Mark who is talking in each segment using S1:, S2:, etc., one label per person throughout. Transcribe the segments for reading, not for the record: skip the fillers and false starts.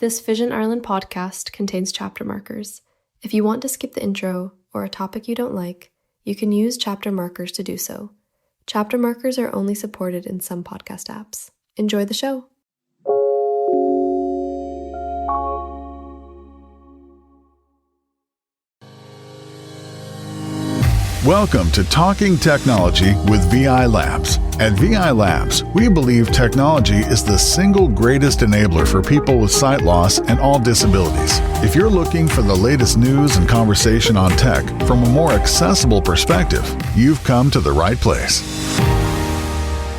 S1: This Vision Ireland podcast contains chapter markers. If you want to skip the intro or a topic you don't like, you can use chapter markers to do so. Chapter markers are only supported in some podcast apps. Enjoy the show.
S2: Welcome to Talking Technology with VI Labs. At VI Labs, we believe technology is the single greatest enabler for people with sight loss and all disabilities. If you're looking for the latest news and conversation on tech from a more accessible perspective, you've come to the right place.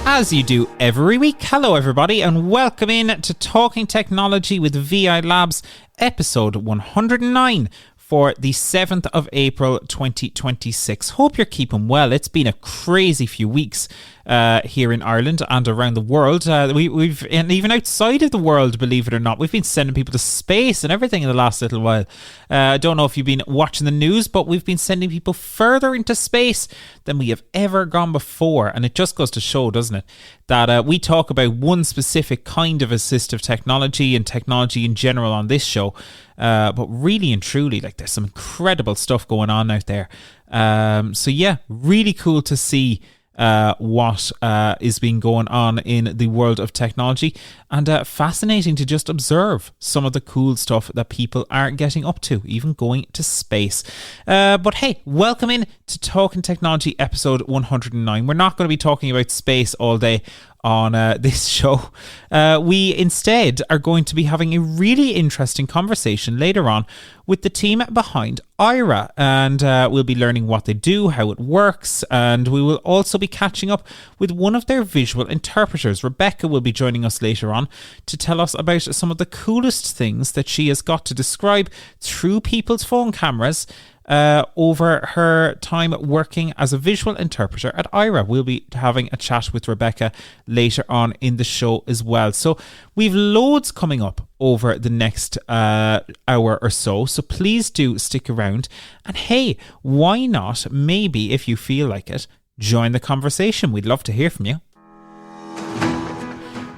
S3: As you do every week, hello everybody and welcome in to Talking Technology with VI Labs, episode 109. For the 7th of April 2026. Hope you're keeping well. It's been a crazy few weeks here in Ireland and around the world. We've and even outside of the world, believe it or not, we've been sending people to space and everything in the last little while. I don't know if you've been watching the news, but we've been sending people further into space than we have ever gone before. And it just goes to show, doesn't it, that we talk about one specific kind of assistive technology and technology in general on this show. But really and truly, like, there's some incredible stuff going on out there. So yeah, really cool to see what is being going on in the world of technology, and fascinating to just observe some of the cool stuff that people are getting up to, even going to space. But hey, welcome in to Talking Technology episode 109. We're not going to be talking about space all day on this show. We instead are going to be having a really interesting conversation later on with the team behind Aira, and we'll be learning what they do, how it works, and we will also be catching up with one of their visual interpreters. Rebekah will be joining us later on to tell us about some of the coolest things that she has got to describe through people's phone cameras over her time working as a visual interpreter at Aira. We'll be having a chat with Rebekah later on in the show as well. So we've loads coming up over the next hour or so please do stick around. And hey, why not, maybe if you feel like it, join the conversation. We'd love to hear from you.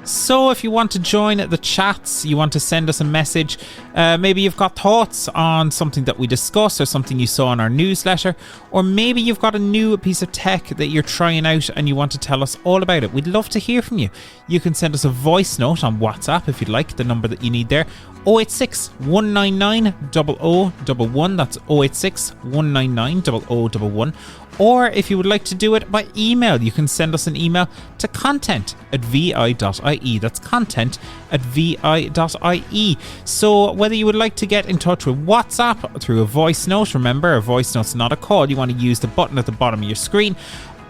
S3: So if you want to join the chats, you want to send us a message, maybe you've got thoughts on something that we discuss or something you saw in our newsletter, or maybe you've got a new piece of tech that you're trying out and you want to tell us all about it. We'd love to hear from you. You can send us a voice note on WhatsApp if you'd like, the number that you need there, 086 199 0011. That's 086 199 0011. Or if you would like to do it by email, you can send us an email to content@vi.ie. That's content@vi.ie. So whether you would like to get in touch with WhatsApp through a voice note, remember, a voice note's not a call. You want to use the button at the bottom of your screen,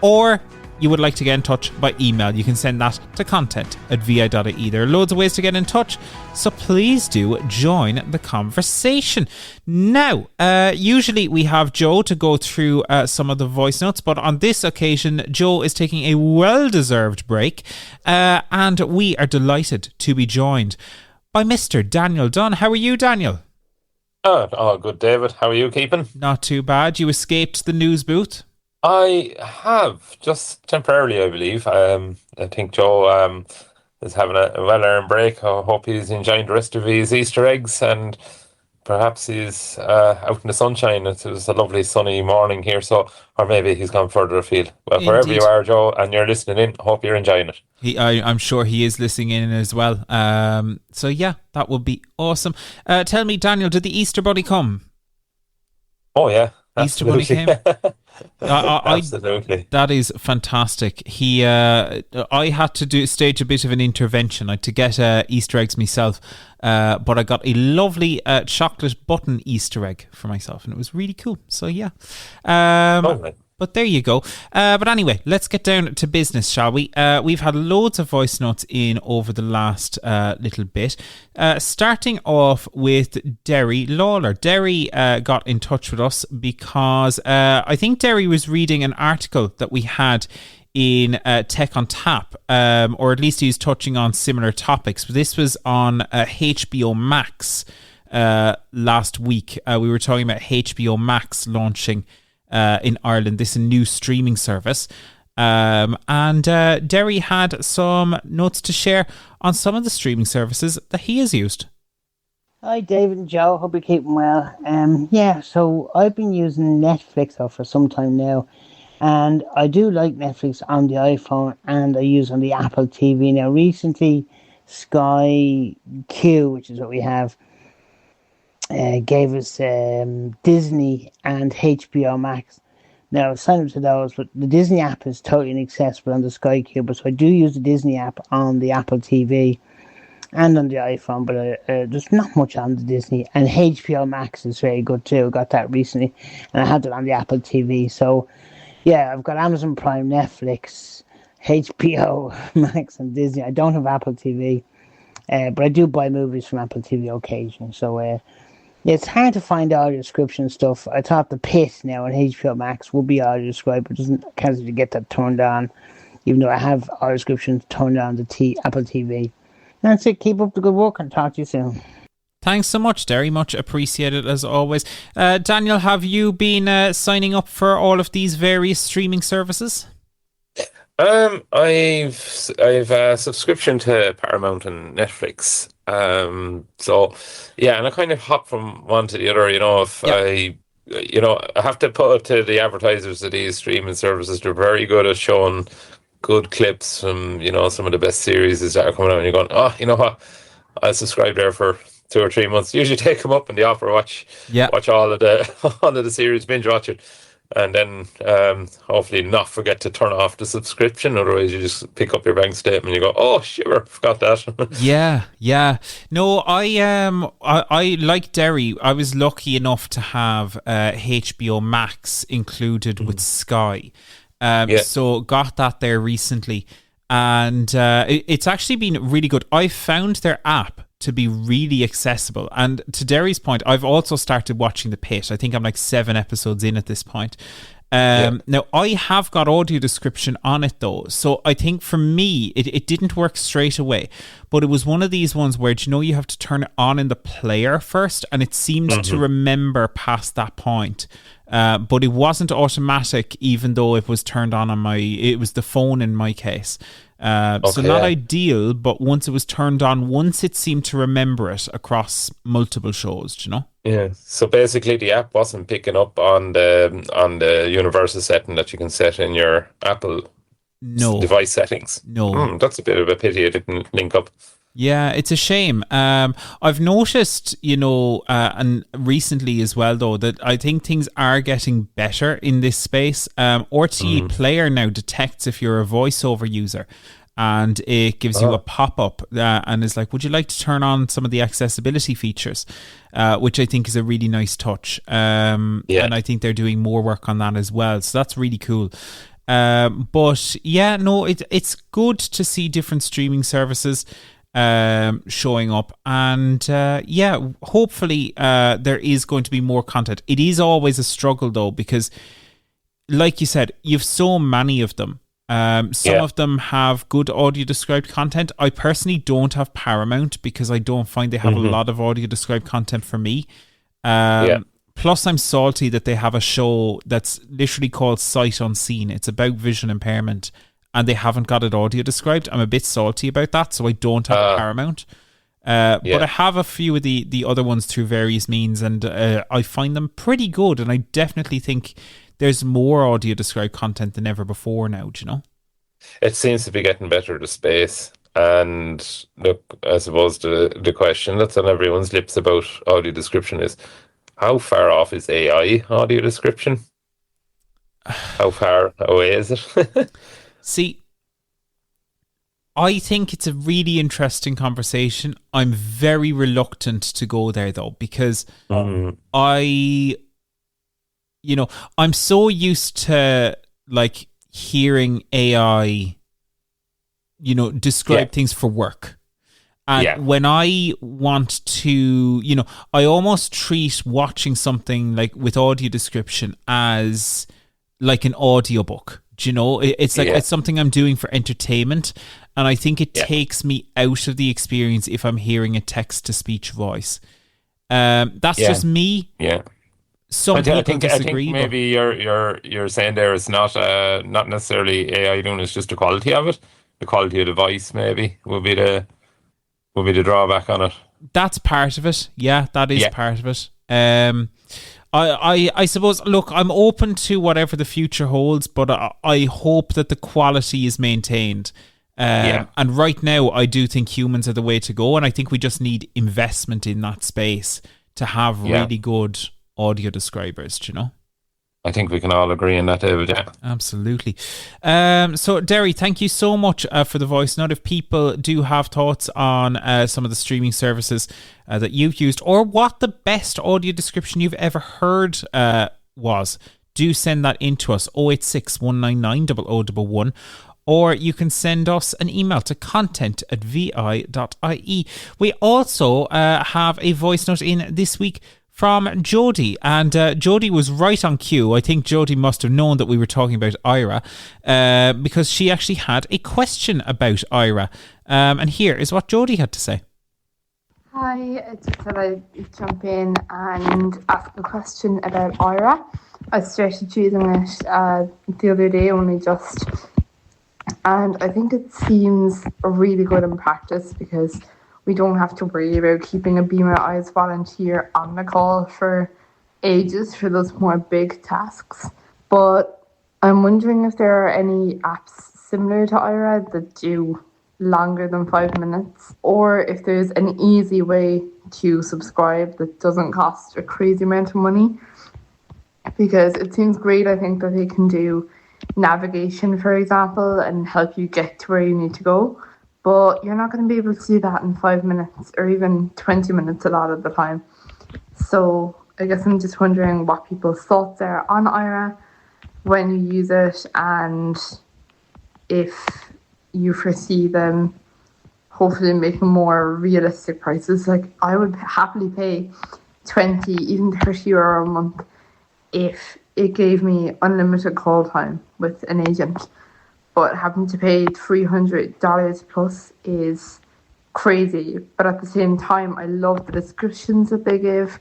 S3: or you would like to get in touch by email, you can send that to content@vi.ie. There are loads of ways to get in touch, so please do join the conversation. Now, usually we have Joe to go through some of the voice notes, but on this occasion, Joe is taking a well-deserved break, and we are delighted to be joined by Mr. Daniel Dunn. How are you, Daniel?
S4: Oh, good, David. How are you keeping?
S3: Not too bad. You escaped the news booth?
S4: I have, just temporarily, I believe. I think Joe is having a well-earned break. I hope he's enjoying the rest of his Easter eggs, and perhaps he's out in the sunshine. It was a lovely sunny morning here, or maybe he's gone further afield. Well,
S3: Indeed.
S4: Wherever you are, Joe, and you're listening in, hope you're enjoying it.
S3: I'm sure he is listening in as well. So yeah, that would be awesome. Tell me, Daniel, did the Easter Bunny come?
S4: Oh yeah,
S3: Easter Bunny came.
S4: Absolutely.
S3: That is fantastic. I had to stage a bit of an intervention. I had to get Easter eggs myself, but I got a lovely chocolate button Easter egg for myself, and it was really cool. So yeah. But there you go. But anyway, let's get down to business, shall we? We've had loads of voice notes in over the last little bit. Starting off with Derry Lawler. Derry got in touch with us because I think Derry was reading an article that we had in Tech on Tap, or at least he was touching on similar topics. But this was on HBO Max last week. We were talking about HBO Max launching in Ireland, this new streaming service, and Derry had some notes to share on some of the streaming services that he has used.
S5: Hi, David and Joe. Hope you're keeping well. So I've been using Netflix for some time now, and I do like Netflix on the iPhone, and I use on the Apple TV now. Recently, Sky Q, which is what we have, gave us Disney and HBO Max. Now, I signed up to those, but the Disney app is totally inaccessible on the Sky Q, but so I do use the Disney app on the Apple TV and on the iPhone, but there's not much on the Disney. And HBO Max is very good too. I got that recently, and I had it on the Apple TV. So, yeah, I've got Amazon Prime, Netflix, HBO Max, and Disney. I don't have Apple TV, but I do buy movies from Apple TV occasionally. So, it's hard to find audio description stuff. I thought the Pit now on HBO Max would be audio described, but can't seem to get that turned on, even though I have audio description turned on the Apple TV. That's it. Keep up the good work and talk to you soon.
S3: Thanks so much, Derry. Much appreciated as always. Daniel, have you been signing up for all of these various streaming services?
S4: I've a subscription to Paramount and Netflix. So yeah, and I kind of hop from one to the other. If I have to put it to the advertisers of these streaming services. They're very good at showing good clips from some of the best series that are coming out, and you're going, oh, you know what, I'll subscribe there for 2 or 3 months. Usually take them up and they offer watch all of the series, binge watch it, and then hopefully not forget to turn off the subscription. Otherwise you just pick up your bank statement and you go, oh sure, forgot that.
S3: yeah. No, I like Derry. I was lucky enough to have HBO Max included with Sky. So got that there recently, and it's actually been really good. I found their app to be really accessible, and to Derry's point, I've also started watching The Pit. I think I'm like 7 episodes in at this point. Now I have got audio description on it though, so I think for me it didn't work straight away, but it was one of these ones where you have to turn it on in the player first, and it seemed to remember past that point. But it wasn't automatic, even though it was turned on it was the phone in my case. So not ideal, but once it was turned on, once it seemed to remember it across multiple shows,
S4: Yeah. So basically the app wasn't picking up on the universal setting that you can set in your Apple device settings.
S3: No.
S4: That's a bit of a pity it didn't link up.
S3: Yeah, it's a shame. I've noticed, and recently as well, though, that I think things are getting better in this space. RTE Player now detects if you're a voiceover user, and it gives you a pop-up and is like, would you like to turn on some of the accessibility features, which I think is a really nice touch. And I think they're doing more work on that as well. So that's really cool. But yeah, no, it's good to see different streaming services showing up, and hopefully there is going to be more content. It is always a struggle though, because like you said, you've so many of them. Some of them have good audio described content. I personally don't have Paramount because I don't find they have a lot of audio described content for me. Plus I'm salty that they have a show that's literally called Sight Unseen. It's about vision impairment, and they haven't got it audio described. I'm a bit salty about that, so I don't have Paramount. But I have a few of the other ones through various means, and I find them pretty good, and I definitely think there's more audio described content than ever before now,
S4: It seems to be getting better, the space. And look, I suppose the question that's on everyone's lips about audio description is, how far off is AI audio description? How far away is it?
S3: See, I think it's a really interesting conversation. I'm very reluctant to go there though, because I'm so used to like hearing AI, describe things for work. And when I want to, I almost treat watching something like with audio description as like an audiobook. It's like it's something I'm doing for entertainment, and I think it takes me out of the experience if I'm hearing a text-to-speech voice. That's just me.
S4: Yeah.
S3: Some people disagree.
S4: I think maybe you're saying there is not necessarily AI doing, it's just the quality of it. The quality of the voice maybe will be the drawback on it.
S3: That's part of it. Yeah, that is part of it. I suppose, look, I'm open to whatever the future holds, but I hope that the quality is maintained. And right now, I do think humans are the way to go, and I think we just need investment in that space to have really good audio describers, do you know?
S4: I think we can all agree on that, David. Yeah,
S3: absolutely. So, Derry, thank you so much for the voice note. If people do have thoughts on some of the streaming services that you've used, or what the best audio description you've ever heard was, do send that in to us, 086 199 0011. Or you can send us an email to content@vi.ie. We also have a voice note in this week from Jodie, and Jodie was right on cue. I think Jodie must have known that we were talking about Aira because she actually had a question about Aira. And here is what Jodie had to say.
S6: Hi, I just thought I'd jump in and ask a question about Aira. I started using it the other day, only just, and I think it seems really good in practice because we don't have to worry about keeping a Be My Eyes volunteer on the call for ages for those more big tasks. But I'm wondering if there are any apps similar to Aira that do longer than 5 minutes, or if there's an easy way to subscribe that doesn't cost a crazy amount of money. Because it seems great, I think, that they can do navigation, for example, and help you get to where you need to go. But you're not going to be able to do that in 5 minutes or even 20 minutes a lot of the time. So I guess I'm just wondering what people's thoughts are on Aira when you use it, and if you foresee them hopefully making more realistic prices. Like, I would happily pay 20, even 30 euro a month if it gave me unlimited call time with an agent. But having to pay $300 plus is crazy. But at the same time, I love the descriptions that they give.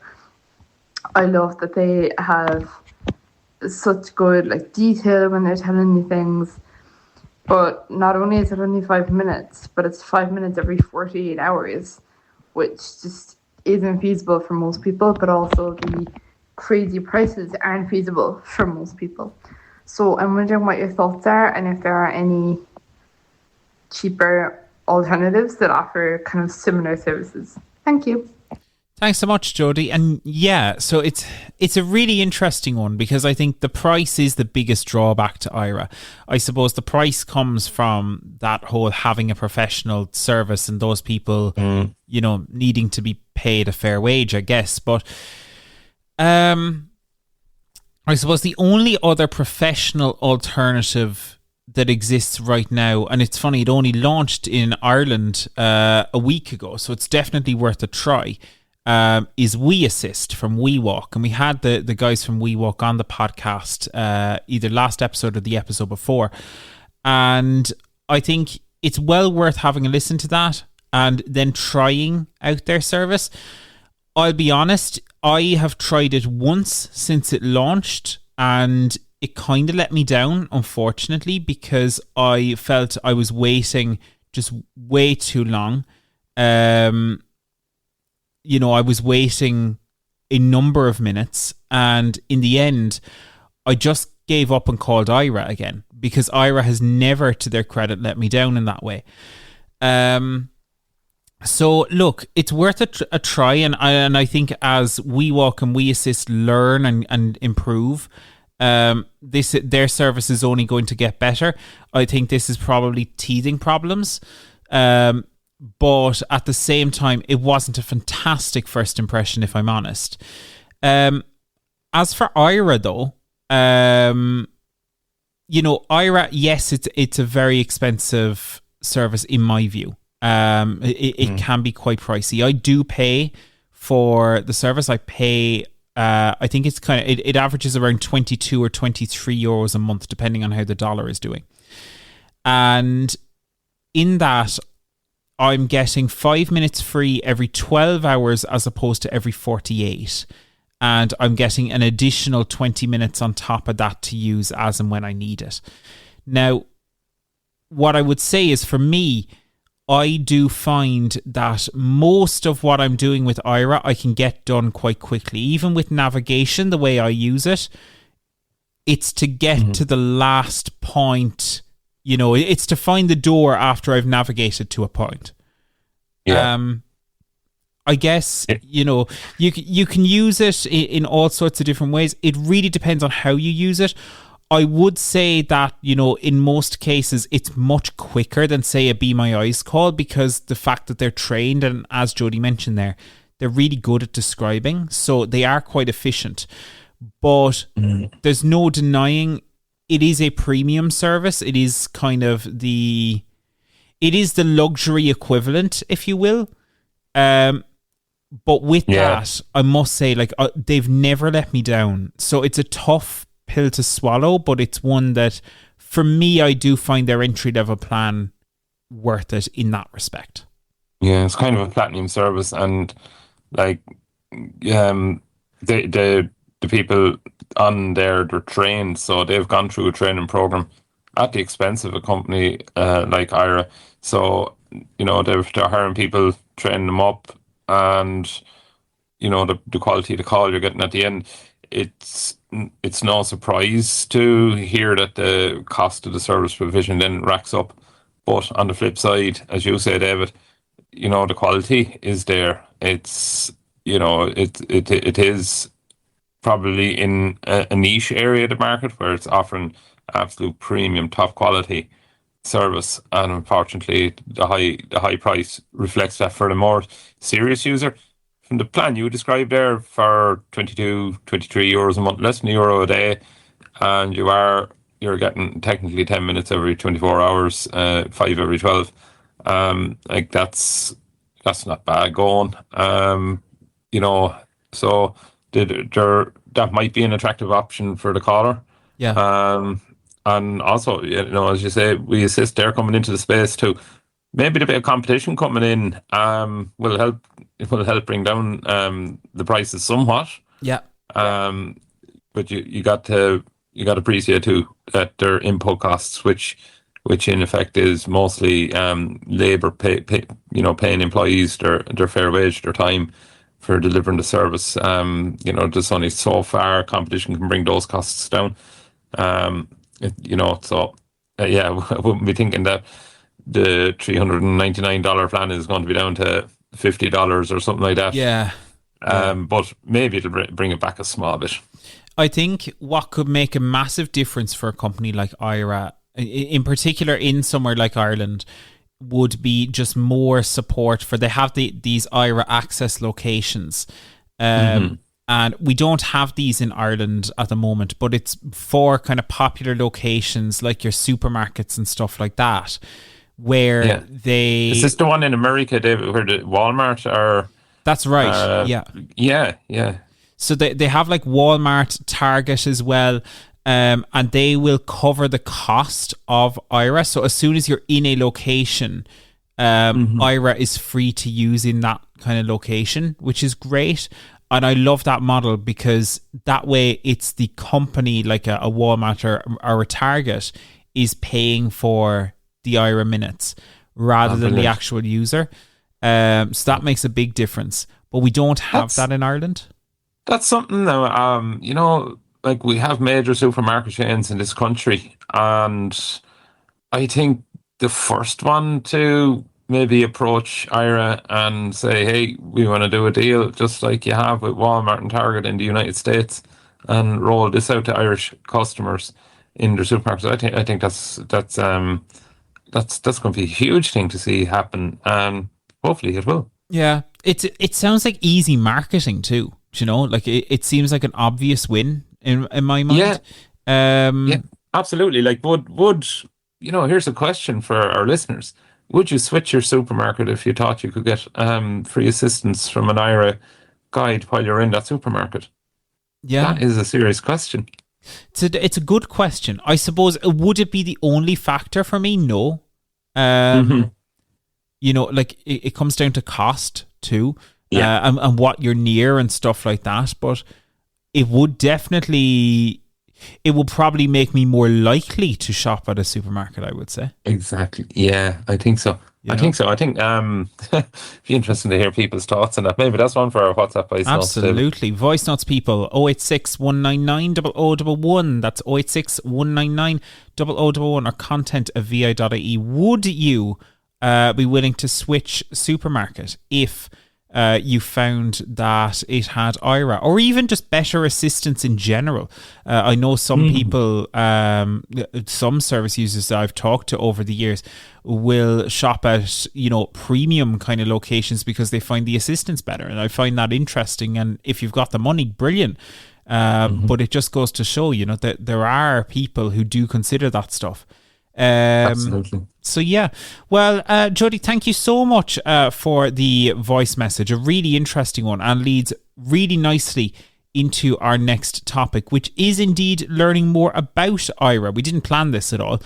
S6: I love that they have such good detail when they're telling you things. But not only is it only 5 minutes, but it's 5 minutes every 48 hours, which just isn't feasible for most people. But also the crazy prices aren't feasible for most people. So I'm wondering what your thoughts are, and if there are any cheaper alternatives that offer kind of similar services. Thank you.
S3: Thanks so much, Jodie. And yeah, so it's a really interesting one because I think the price is the biggest drawback to Aira. I suppose the price comes from that whole having a professional service and those people, needing to be paid a fair wage, I guess. But I suppose the only other professional alternative that exists right now, and it's funny, it only launched in Ireland a week ago, so it's definitely worth a try, is WeAssist from WeWalk. And we had the guys from WeWalk on the podcast either last episode or the episode before. And I think it's well worth having a listen to that and then trying out their service. I'll be honest, I have tried it once since it launched and it kind of let me down, unfortunately, because I felt I was waiting just way too long. I was waiting a number of minutes, and in the end, I just gave up and called Aira again, because Aira has never, to their credit, let me down in that way. So look, it's worth a try, and I think as WeWalk and WeAssist learn and improve, their service is only going to get better. I think this is probably teething problems, but at the same time, it wasn't a fantastic first impression, if I'm honest. As for Aira, though, Aira, yes, it's a very expensive service in my view. It can be quite pricey. I do pay for the service. I pay, I think it's it averages around 22 or 23 euros a month, depending on how the dollar is doing. And in that, I'm getting 5 minutes free every 12 hours as opposed to every 48. And I'm getting an additional 20 minutes on top of that to use as and when I need it. Now, what I would say is, for me, I do find that most of what I'm doing with Aira, I can get done quite quickly. Even with navigation, the way I use it, it's to get to the last point. You know, it's to find the door after I've navigated to a point.
S4: Yeah.
S3: I guess, you know, you can use it in all sorts of different ways. It really depends on how you use it. I would say that, you know, in most cases, it's much quicker than, say, a Be My Eyes call, because the fact that they're trained, and as Jodie mentioned there, they're really good at describing, so they are quite efficient. But there's no denying it is a premium service. It is kind of it is the luxury equivalent, if you will. But with that, I must say, like, they've never let me down. So it's a tough pill to swallow, but it's one that, for me, I do find their entry-level plan worth it in that respect.
S4: Yeah, it's kind of a platinum service, and like, the people on there, they're trained, so they've gone through a training program at the expense of a company like Aira. So, you know, they're hiring people, training them up, and, you know, the quality of the call you're getting at the end, it's no surprise to hear that the cost of the service provision then racks up. But on the flip side, as you say, David, you know, the quality is there. It's, you know, it is probably in a niche area of the market where it's offering absolute premium, top quality service, and unfortunately the high price reflects that for the more serious user. From the plan you described there, for 22, 23 euros a month, less than €1 a day, and you're getting technically 10 minutes every 24 hours, 5 every 12. Like that's not bad going. You know, so that might be an attractive option for the caller.
S3: Yeah.
S4: And also, you know, as you say, we assist they're coming into the space too. Maybe the bit of competition coming in will help. It will help bring down the prices somewhat.
S3: Yeah.
S4: But you got to appreciate too that their input costs, which in effect is mostly labour you know, paying employees their fair wage, their time for delivering the service. You know, there's only so far competition can bring those costs down. You know, so yeah, I wouldn't be thinking that the $399 plan is going to be down to $50 or something like that.
S3: Yeah.
S4: But maybe it'll bring it back a small bit.
S3: I think what could make a massive difference for a company like Aira, in particular in somewhere like Ireland, would be just more support for, they have these Aira access locations. And we don't have these in Ireland at the moment, but it's for kind of popular locations like your supermarkets and stuff like that, where they...
S4: Is this the one in America, David, where the Walmart are...
S3: That's right, yeah.
S4: Yeah.
S3: So they have like Walmart, Target as well, and they will cover the cost of Aira. So as soon as you're in a location, Aira is free to use in that kind of location, which is great. And I love that model, because that way it's the company, like a Walmart or a Target, is paying for the Aira minutes rather than the actual user. So that makes a big difference. But we don't have that in Ireland. That's
S4: something now, you know, like we have major supermarket chains in this country, and I think the first one to maybe approach Aira and say, hey, we want to do a deal just like you have with Walmart and Target in the United States, and roll this out to Irish customers in their supermarkets. I think that's going to be a huge thing to see happen, and hopefully it will.
S3: Yeah, it sounds like easy marketing too. You know, like it seems like an obvious win in my mind.
S4: Yeah, absolutely. Like would you know? Here's a question for our listeners. Would you switch your supermarket if you thought you could get free assistance from an Aira guide while you're in that supermarket?
S3: Yeah.
S4: That is a serious question.
S3: It's a good question. I suppose, would it be the only factor for me? No. You know, like it comes down to cost too, and what you're near and stuff like that. But it would definitely... It will probably make me more likely to shop at a supermarket, I would say.
S4: Exactly. Yeah, I think so.
S3: You
S4: I
S3: know?
S4: think so. I think it'd be interesting to hear people's thoughts on that. Maybe that's one for our WhatsApp voice notes.
S3: Absolutely. Voice notes, people. 086 199 0011. That's 086 199 0011 or content at vi.ie. Would you be willing to switch supermarket if you found that it had Aira, or even just better assistance in general? I know some people, some service users that I've talked to over the years will shop at, premium kind of locations because they find the assistance better. And I find that interesting. And if you've got the money, brilliant. But it just goes to show, that there are people who do consider that stuff.
S4: Absolutely.
S3: So yeah, well, Jodie, thank you so much for the voice message, a really interesting one, and leads really nicely into our next topic, which is indeed learning more about Aira. We didn't plan this at all.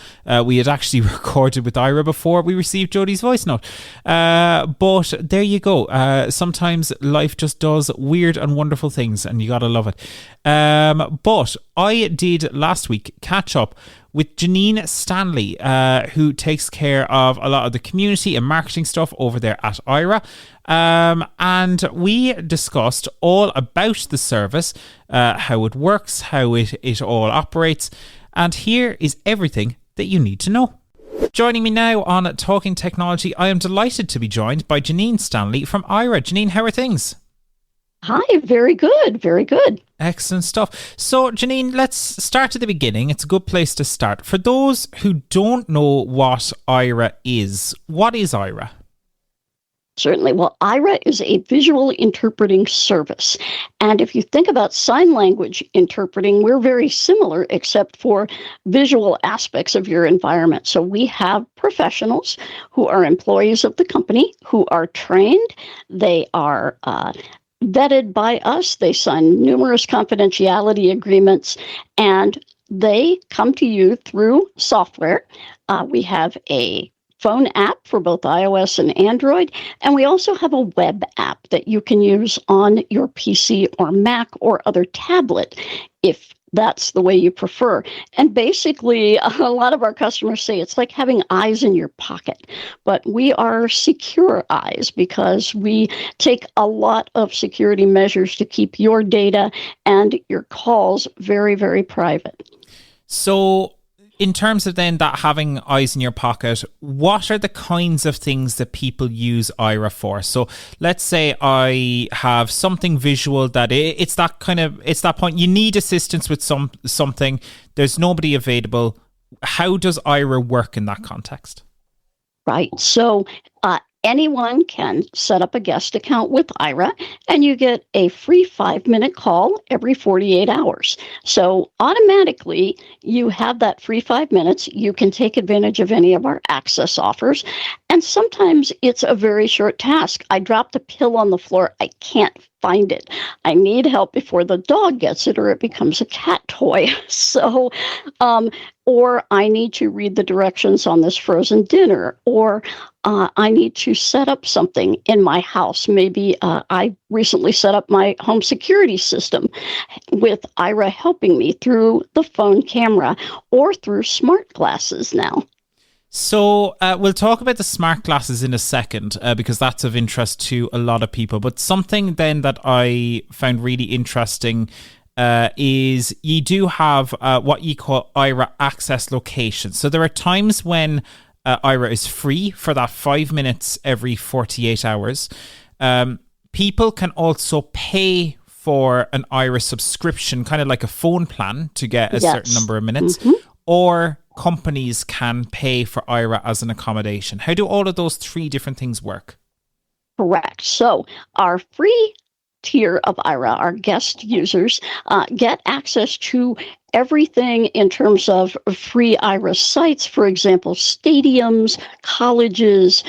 S3: We had actually recorded with Aira before we received Jodie's voice note. But there you go. Sometimes life just does weird and wonderful things, and you gotta love it. But I did last week catch up with Jenine Stanley, who takes care of a lot of the community and marketing stuff over there at Aira. And we discussed all about the service, how it works, how it all operates. And here is everything that you need to know. Joining me now on Talking Technology, I am delighted to be joined by Jenine Stanley from Aira. Jenine, how are things?
S7: Hi, very good, very good.
S3: Excellent stuff. So, Jenine, let's start at the beginning. It's a good place to start. For those who don't know what Aira is, what is Aira?
S7: Certainly. Well, Aira is a visual interpreting service. And if you think about sign language interpreting, we're very similar, except for visual aspects of your environment. So we have professionals who are employees of the company, who are trained. They are vetted by us. They sign numerous confidentiality agreements, and they come to you through software. We have a phone app for both iOS and Android, and we also have a web app that you can use on your PC or Mac or other tablet if that's the way you prefer. And basically, a lot of our customers say it's like having eyes in your pocket, but we are secure eyes because we take a lot of security measures to keep your data and your calls very, very private.
S3: So, in terms of then that having eyes in your pocket, what are the kinds of things that people use Aira for? So let's say I have something visual that it's that point. You need assistance with something. There's nobody available. How does Aira work in that context?
S7: Right. So anyone can set up a guest account with Aira, and you get a free 5-minute call every 48 hours. So automatically, you have that free 5 minutes. You can take advantage of any of our access offers. And sometimes it's a very short task. I dropped a pill on the floor. I can't find it. I need help before the dog gets it or it becomes a cat toy. So, or I need to read the directions on this frozen dinner, or I need to set up something in my house. Maybe I recently set up my home security system with Aira helping me through the phone camera or through smart glasses now.
S3: So we'll talk about the smart glasses in a second because that's of interest to a lot of people. But something then that I found really interesting is you do have what you call Aira access locations. So there are times when Aira is free for that 5 minutes every 48 hours. People can also pay for an Aira subscription, kind of like a phone plan to get a certain number of minutes, or companies can pay for Aira as an accommodation. How do all of those three different things work?
S7: Correct. So our free tier of Aira, our guest users, get access to everything in terms of free Aira sites, for example, stadiums, colleges.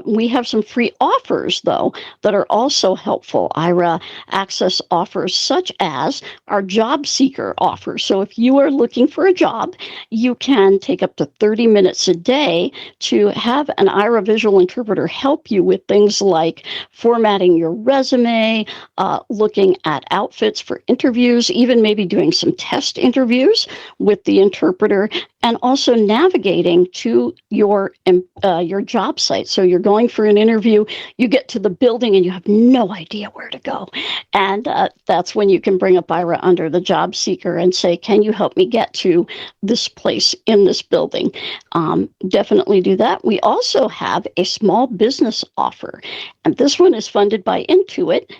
S7: We have some free offers, though, that are also helpful. Aira access offers such as our job seeker offer. So if you are looking for a job, you can take up to 30 minutes a day to have an Aira visual interpreter help you with things like formatting your resume, looking at outfits for interviews, even maybe doing some test interviews with the interpreter. and also navigating to your job site. So you're going for an interview, you get to the building and you have no idea where to go. And that's when you can bring up Aira under the job seeker and say, can you help me get to this place in this building? Definitely do that. We also have a small business offer, and this one is funded by Intuit.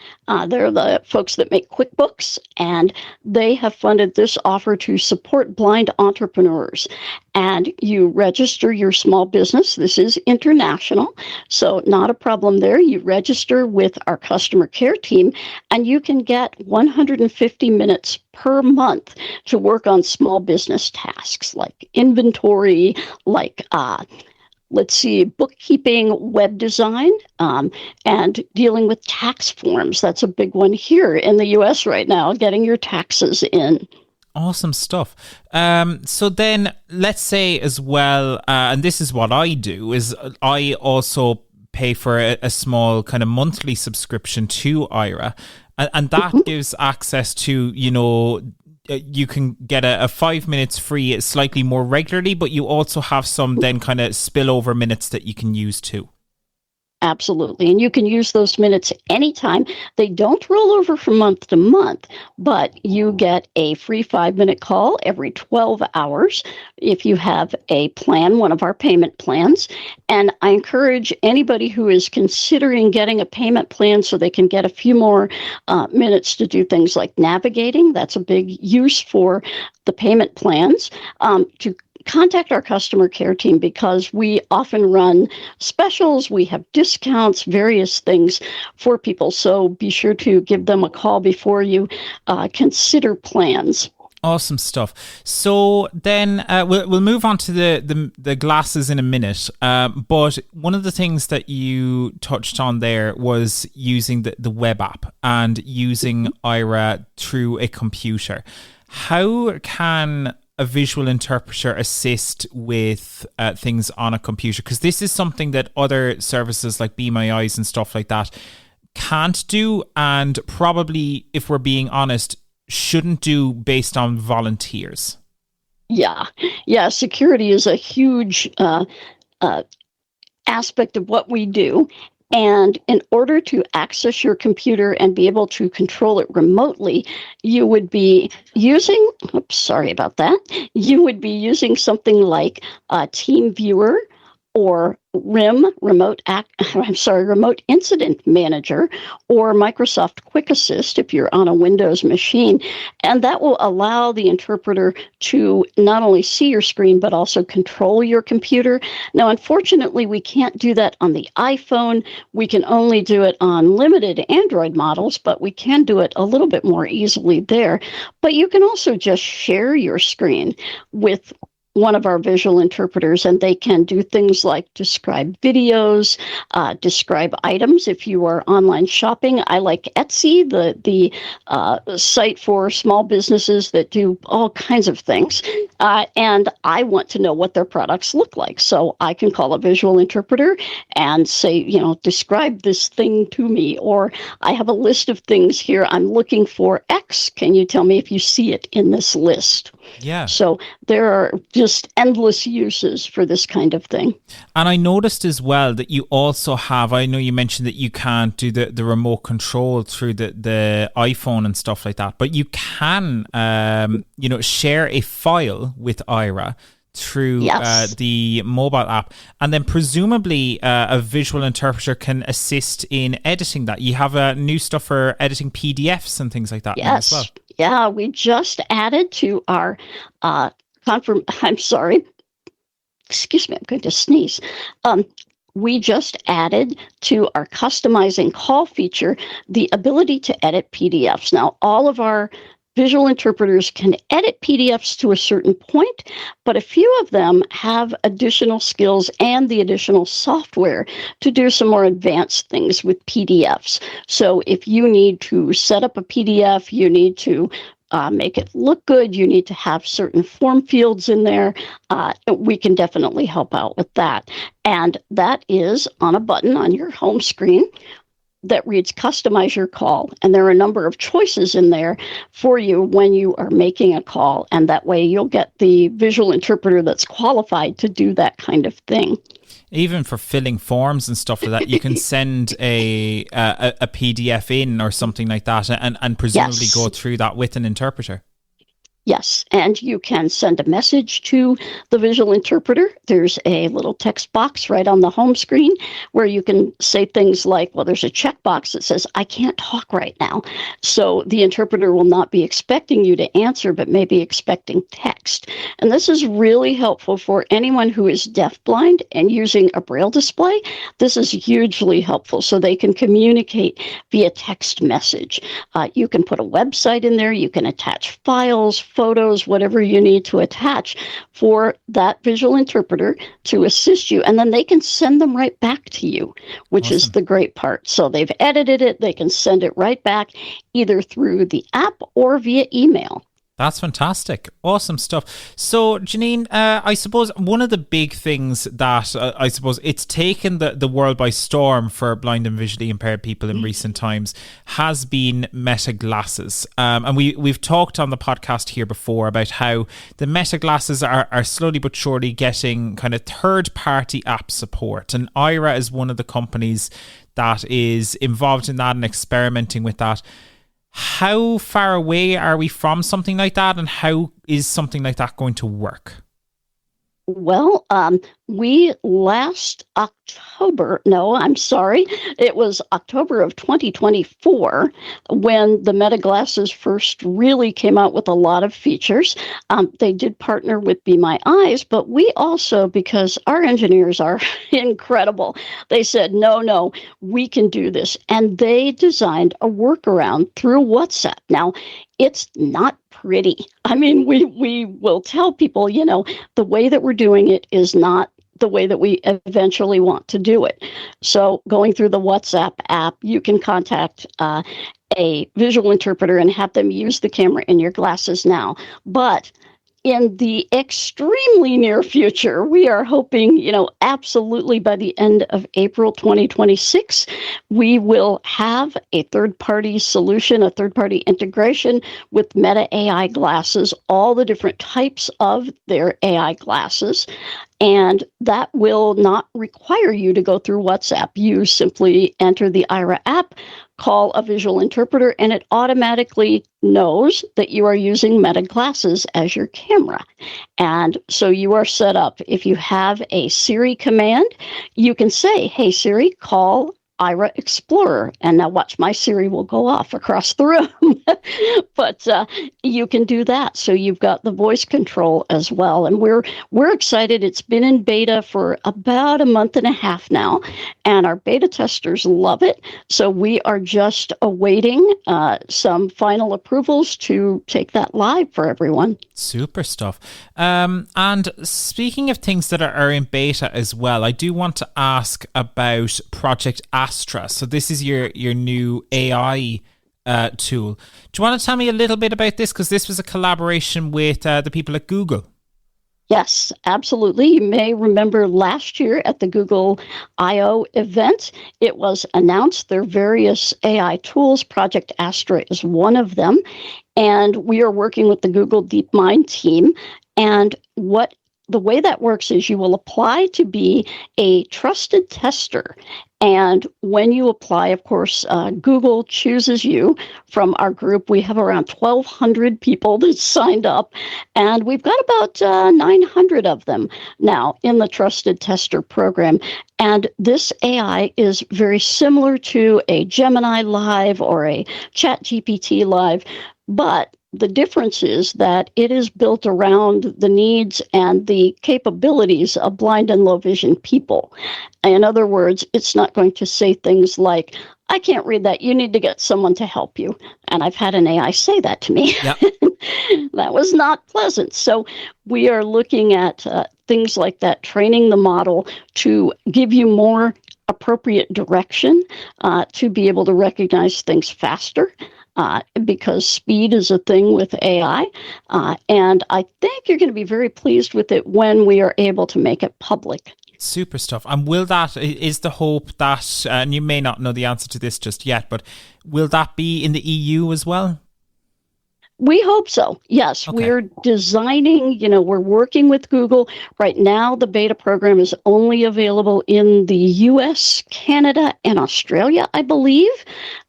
S7: They're the folks that make QuickBooks, and they have funded this offer to support blind entrepreneurs. And you register your small business. This is international, so not a problem there. You register with our customer care team, and you can get 150 minutes per month to work on small business tasks like inventory, like bookkeeping, web design, and dealing with tax forms. That's a big one here in the U.S. right now, getting your taxes in.
S3: Awesome stuff. So then let's say as well, and this is what I do, is I also pay for a small kind of monthly subscription to Aira. And that gives access to, you can get a 5 minutes free slightly more regularly, but you also have some then kind of spillover minutes that you can use too.
S7: Absolutely. And you can use those minutes anytime. They don't roll over from month to month, but you get a free 5-minute call every 12 hours if you have a plan, one of our payment plans. And I encourage anybody who is considering getting a payment plan so they can get a few more minutes to do things like navigating. That's a big use for the payment plans, to contact our customer care team, because we often run specials, we have discounts, various things for people. So be sure to give them a call before you consider plans.
S3: Awesome stuff. So then we'll move on to the glasses in a minute. But one of the things that you touched on there was using the web app and using Aira through a computer. How can a visual interpreter assist with things on a computer? Because this is something that other services like Be My Eyes and stuff like that can't do, and probably, if we're being honest, shouldn't do based on volunteers.
S7: Yeah. Security is a huge aspect of what we do. And in order to access your computer and be able to control it remotely, you would be using, you would be using something like TeamViewer or RIM, Remote Incident Manager, or Microsoft Quick Assist if you're on a Windows machine. And that will allow the interpreter to not only see your screen, but also control your computer. Now, unfortunately, we can't do that on the iPhone. We can only do it on limited Android models, but we can do it a little bit more easily there. But you can also just share your screen with one of our visual interpreters, and they can do things like describe videos, describe items. If you are online shopping, I like Etsy, the site for small businesses that do all kinds of things. And I want to know what their products look like. So I can call a visual interpreter and say, describe this thing to me. Or I have a list of things here. I'm looking for X. Can you tell me if you see it in this list?
S3: Yeah.
S7: So there are just endless uses for this kind of thing.
S3: And I noticed as well that you also have, I know you mentioned that you can't do the remote control through the iPhone and stuff like that, but you can, share a file with Aira through the mobile app, and then presumably a visual interpreter can assist in editing that. You have new stuff for editing PDFs and things like that now as well.
S7: Yeah, we just added to our excuse me, I'm going to sneeze. We just added to our customizing call feature the ability to edit PDFs. Now, all of our visual interpreters can edit PDFs to a certain point, but a few of them have additional skills and the additional software to do some more advanced things with PDFs. So if you need to set up a PDF, you need to make it look good, you need to have certain form fields in there, we can definitely help out with that. And that is on a button on your home screen. that reads customize your call. And there are a number of choices in there for you when you are making a call. And that way you'll get the visual interpreter that's qualified to do that kind of thing.
S3: Even for filling forms and stuff like that, you can send a PDF in or something like that and presumably go through that with an interpreter.
S7: Yes, and you can send a message to the visual interpreter. There's a little text box right on the home screen where you can say things like, well, there's a checkbox that says, I can't talk right now. So the interpreter will not be expecting you to answer, but maybe expecting text. And this is really helpful for anyone who is deafblind and using a Braille display. This is hugely helpful so they can communicate via text message. You can put a website in there. You can attach files, photos, whatever you need to attach for that visual interpreter to assist you. And then they can send them right back to you, which is the great part. So they've edited it. They can send it right back either through the app or via email.
S3: That's fantastic. Awesome stuff. So, Jenine, I suppose one of the big things that I suppose it's taken the world by storm for blind and visually impaired people in recent times has been Meta glasses. And we've talked on the podcast here before about how the Meta glasses are slowly but surely getting kind of third-party app support. And Aira is one of the companies that is involved in that and experimenting with that. How far away are we from something like that, and how is something like that going to work?
S7: Well, we last October, it was October of 2024 when the Meta glasses first really came out with a lot of features. They did partner with Be My Eyes, but we also, because our engineers are incredible, they said, no, we can do this. And they designed a workaround through WhatsApp. Now, it's not pretty. I mean, we will tell people, the way that we're doing it is not the way that we eventually want to do it. So going through the WhatsApp app, you can contact a visual interpreter and have them use the camera in your glasses now. But in the extremely near future, we are hoping, absolutely by the end of April 2026, we will have a third-party solution, a third-party integration with Meta AI glasses, all the different types of their AI glasses. And that will not require you to go through WhatsApp. You simply enter the Aira app, call a visual interpreter, and it automatically knows that you are using Meta glasses as your camera. And so you are set up. If you have a Siri command, you can say, hey, Siri, call Aira Explorer. And now watch, my Siri will go off across the room. But you can do that. So you've got the voice control as well. And we're excited. It's been in beta for about a month and a half now. And our beta testers love it. So we are just awaiting some final approvals to take that live for everyone.
S3: Super stuff. And speaking of things that are in beta as well, I do want to ask about Project Astra. So this is your new AI tool. Do you want to tell me a little bit about this? Because this was a collaboration with the people at Google.
S7: Yes, absolutely. You may remember last year at the Google I/O event, it was announced their various AI tools. Project Astra is one of them. And we are working with the Google DeepMind team. And the way that works is you will apply to be a trusted tester. And when you apply, of course, Google chooses you from our group. We have around 1,200 people that signed up, and we've got about 900 of them now in the Trusted Tester program. And this AI is very similar to a Gemini Live or a ChatGPT Live, but the difference is that it is built around the needs and the capabilities of blind and low vision people. In other words, it's not going to say things like, I can't read that, you need to get someone to help you. And I've had an AI say that to me. Yep. That was not pleasant. So we are looking at things like that, training the model to give you more appropriate direction, to be able to recognize things faster. Because speed is a thing with AI. And I think you're going to be very pleased with it when we are able to make it public.
S3: Super stuff. And is the hope that, and you may not know the answer to this just yet, but will that be in the EU as well?
S7: We hope so. Yes,
S3: Okay.
S7: we're designing, we're working with Google. Right now, the beta program is only available in the US, Canada, and Australia, I believe.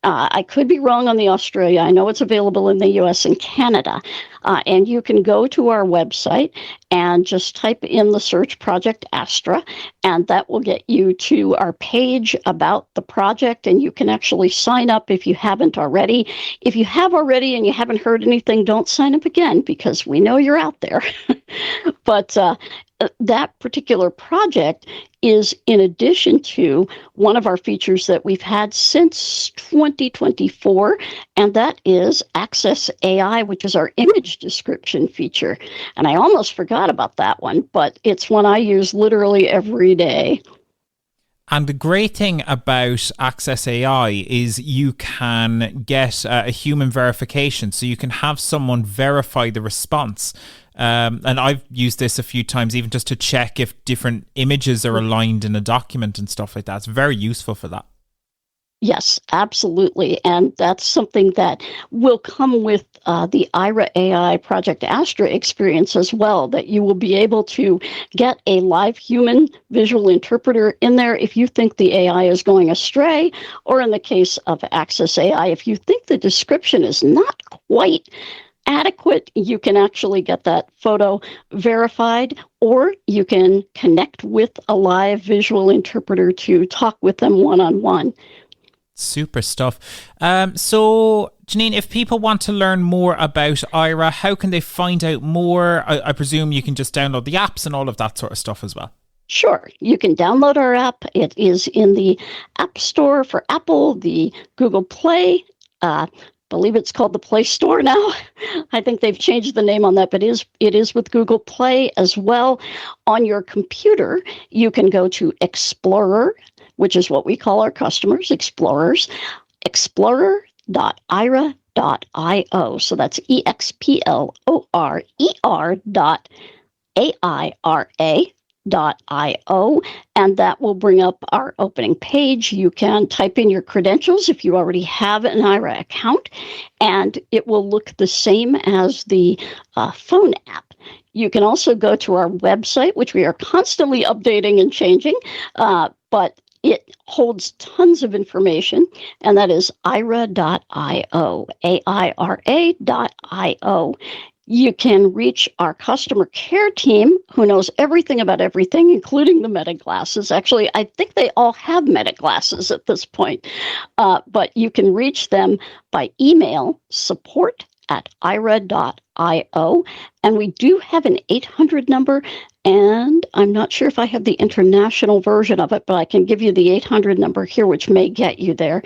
S7: I could be wrong on the Australia. I know it's available in the US and Canada. And you can go to our website and just type in the search Project Astra, and that will get you to our page about the project, and you can actually sign up if you haven't already. If you have already and you haven't heard anything, don't sign up again, because we know you're out there. But that particular project is in addition to one of our features that we've had since 2024, and that is Access AI, which is our image description feature. And I almost forgot about that one, but it's one I use literally every day.
S3: And the great thing about Access AI is you can get a human verification, so you can have someone verify the response. And I've used this a few times, even just to check if different images are aligned in a document and stuff like that. It's very useful for that.
S7: Yes, absolutely. And that's something that will come with the Aira AI Project Astra experience as well, that you will be able to get a live human visual interpreter in there if you think the AI is going astray, or in the case of Access AI, if you think the description is not quite adequate, you can actually get that photo verified, or you can connect with a live visual interpreter to talk with them one-on-one.
S3: Super stuff. So, Jenine, if people want to learn more about Aira, how can they find out more? I presume you can just download the apps and all of that sort of stuff as well.
S7: Sure. You can download our app. It is in the App Store for Apple, the Google Play. I believe it's called the Play Store now. I think they've changed the name on that, but it is with Google Play as well. On your computer, you can go to Explorer, which is what we call our customers, explorers, explorer.aira.io. So that's explorer.aira.io, and that will bring up our opening page. You can type in your credentials if you already have an Aira account, and it will look the same as the phone app. You can also go to our website, which we are constantly updating and changing, but it holds tons of information, and that is aira.io, aira.io. You can reach our customer care team, who knows everything about everything, including the Meta glasses. Actually, I think they all have Meta glasses at this point, but you can reach them by email, support@aira.io, and we do have an 800 number, and I'm not sure if I have the international version of it, but I can give you the 800 number here, which may get you there.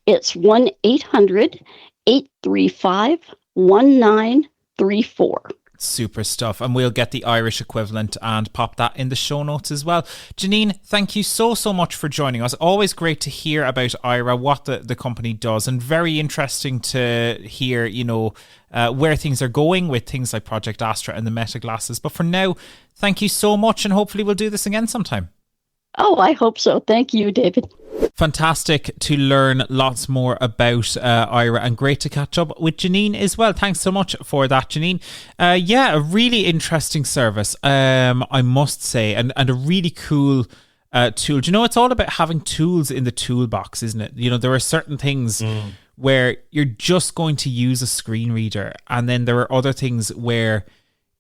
S7: It's 1-800-835-1934.
S3: Super stuff. And we'll get the Irish equivalent and pop that in the show notes as well. Jenine, thank you so much for joining us. Always great to hear about Aira, what the company does, and very interesting to hear, where things are going with things like Project Astra and the Meta glasses. But for now, thank you so much, and hopefully we'll do this again sometime.
S7: Oh, I hope so. Thank you, David.
S3: Fantastic to learn lots more about Aira, and great to catch up with Jenine as well. Thanks so much for that, Jenine. A really interesting service, I must say, and a really cool tool. Do you know, it's all about having tools in the toolbox, isn't it? There are certain things where you're just going to use a screen reader, and then there are other things where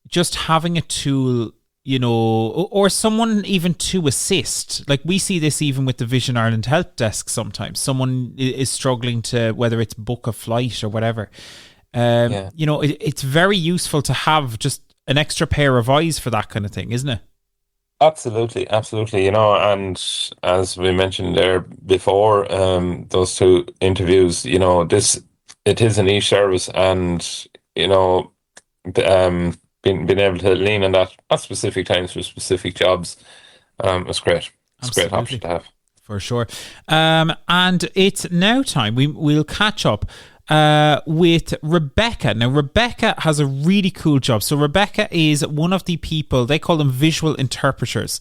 S3: just having a tool, or someone even to assist. Like, we see this even with the Vision Ireland help desk sometimes. Someone is struggling to, whether it's book a flight or whatever. It's very useful to have just an extra pair of eyes for that kind of thing, isn't it?
S4: Absolutely. And as we mentioned there before, those two interviews, it is a niche service, and, being able to lean on that at specific times for specific jobs, it's great. It's a great option to have.
S3: For sure. And it's now time. We'll catch up with Rebekah. Now, Rebekah has a really cool job. So Rebekah is one of the people, they call them visual interpreters.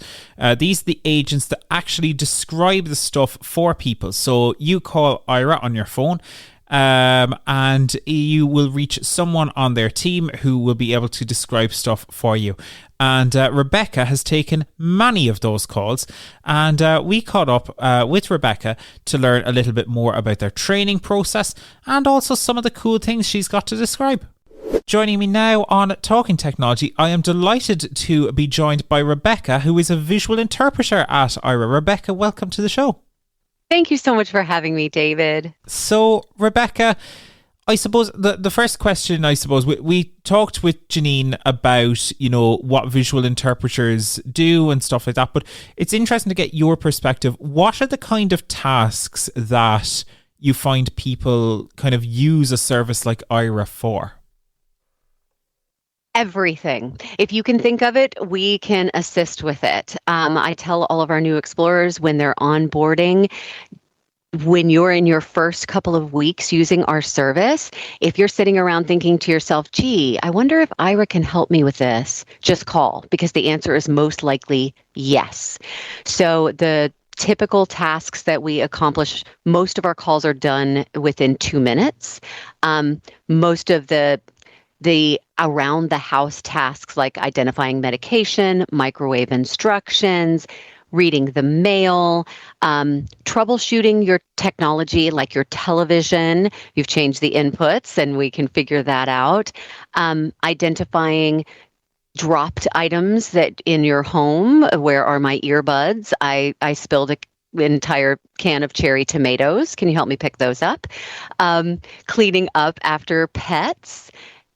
S3: These are the agents that actually describe the stuff for people. So you call Aira on your phone, and you will reach someone on their team who will be able to describe stuff for you. And Rebekah has taken many of those calls, and we caught up with Rebekah to learn a little bit more about their training process and also some of the cool things she's got to describe. Joining me now on Talking Technology, I am delighted to be joined by Rebekah, who is a visual interpreter at Aira. Rebekah, welcome to the show.
S8: Thank you so much for having me, David.
S3: So, Rebekah, I suppose the first question, we talked with Jenine about, what visual interpreters do and stuff like that, but it's interesting to get your perspective. What are the kind of tasks that you find people kind of use a service like Aira for?
S8: Everything. If you can think of it, we can assist with it. I tell all of our new explorers when they're onboarding, when you're in your first couple of weeks using our service, if you're sitting around thinking to yourself, gee, I wonder if Aira can help me with this, just call, because the answer is most likely yes. So the typical tasks that we accomplish, most of our calls are done within 2 minutes. Most of the around the house tasks like identifying medication, microwave instructions, reading the mail, troubleshooting your technology like your television. You've changed the inputs and we can figure that out. Identifying dropped items that in your home. Where are my earbuds? I spilled an entire can of cherry tomatoes. Can you help me pick those up? Cleaning up after pets.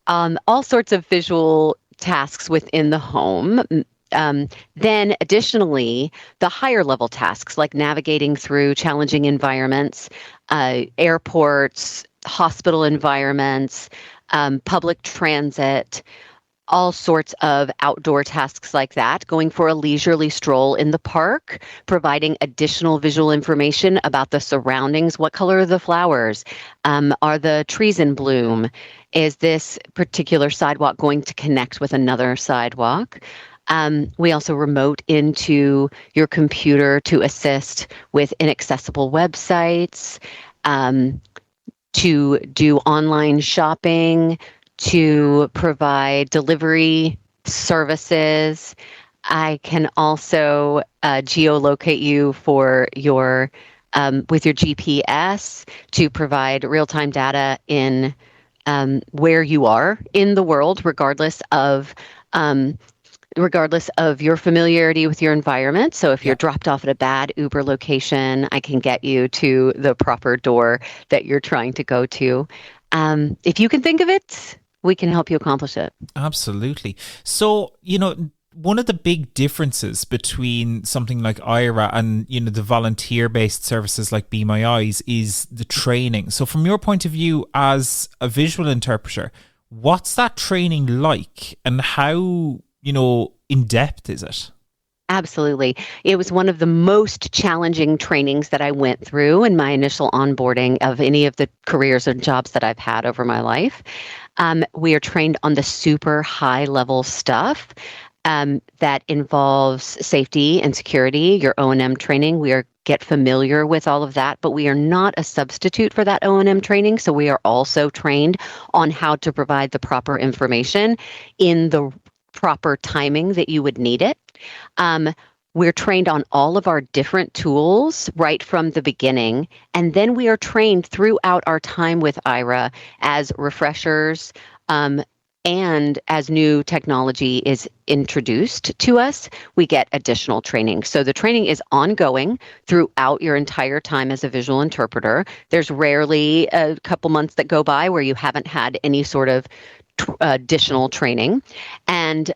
S8: All sorts of visual tasks within the home. Then additionally, the higher level tasks like navigating through challenging environments, airports, hospital environments, public transit, all sorts of outdoor tasks like that, going for a leisurely stroll in the park, providing additional visual information about the surroundings. What color are the flowers? Are the trees in bloom? Is this particular sidewalk going to connect with another sidewalk? We also remote into your computer to assist with inaccessible websites, to do online shopping, to provide delivery services. I can also geolocate you for your with your GPS to provide real-time data in where you are in the world, regardless of your familiarity with your environment. So if you're dropped off at a bad Uber location, I can get you to the proper door that you're trying to go to. If you can think of it, we can help you accomplish it.
S3: Absolutely. So, one of the big differences between something like Aira and, the volunteer-based services like Be My Eyes is the training. So from your point of view as a visual interpreter, what's that training like and how, in-depth is it?
S8: Absolutely. It was one of the most challenging trainings that I went through in my initial onboarding of any of the careers and jobs that I've had over my life. We are trained on the super high level stuff that involves safety and security, your O&M training. We get familiar with all of that, but we are not a substitute for that O&M training. So we are also trained on how to provide the proper information in the proper timing that you would need it. We're trained on all of our different tools right from the beginning, and then we are trained throughout our time with Aira as refreshers, and as new technology is introduced to us, we get additional training. So the training is ongoing throughout your entire time as a visual interpreter. There's rarely a couple months that go by where you haven't had any sort of additional training. And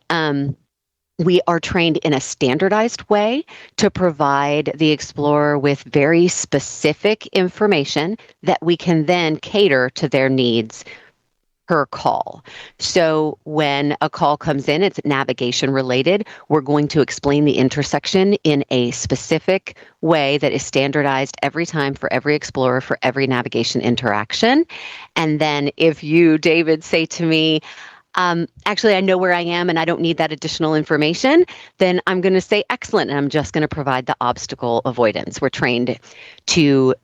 S8: we are trained in a standardized way to provide the Explorer with very specific information that we can then cater to their needs per call. So when a call comes in, it's navigation related. We're going to explain the intersection in a specific way that is standardized every time for every Explorer, for every navigation interaction. And then if you, David, say to me, actually, I know where I am and I don't need that additional information, then I'm going to say excellent. And I'm just going to provide the obstacle avoidance. We're trained to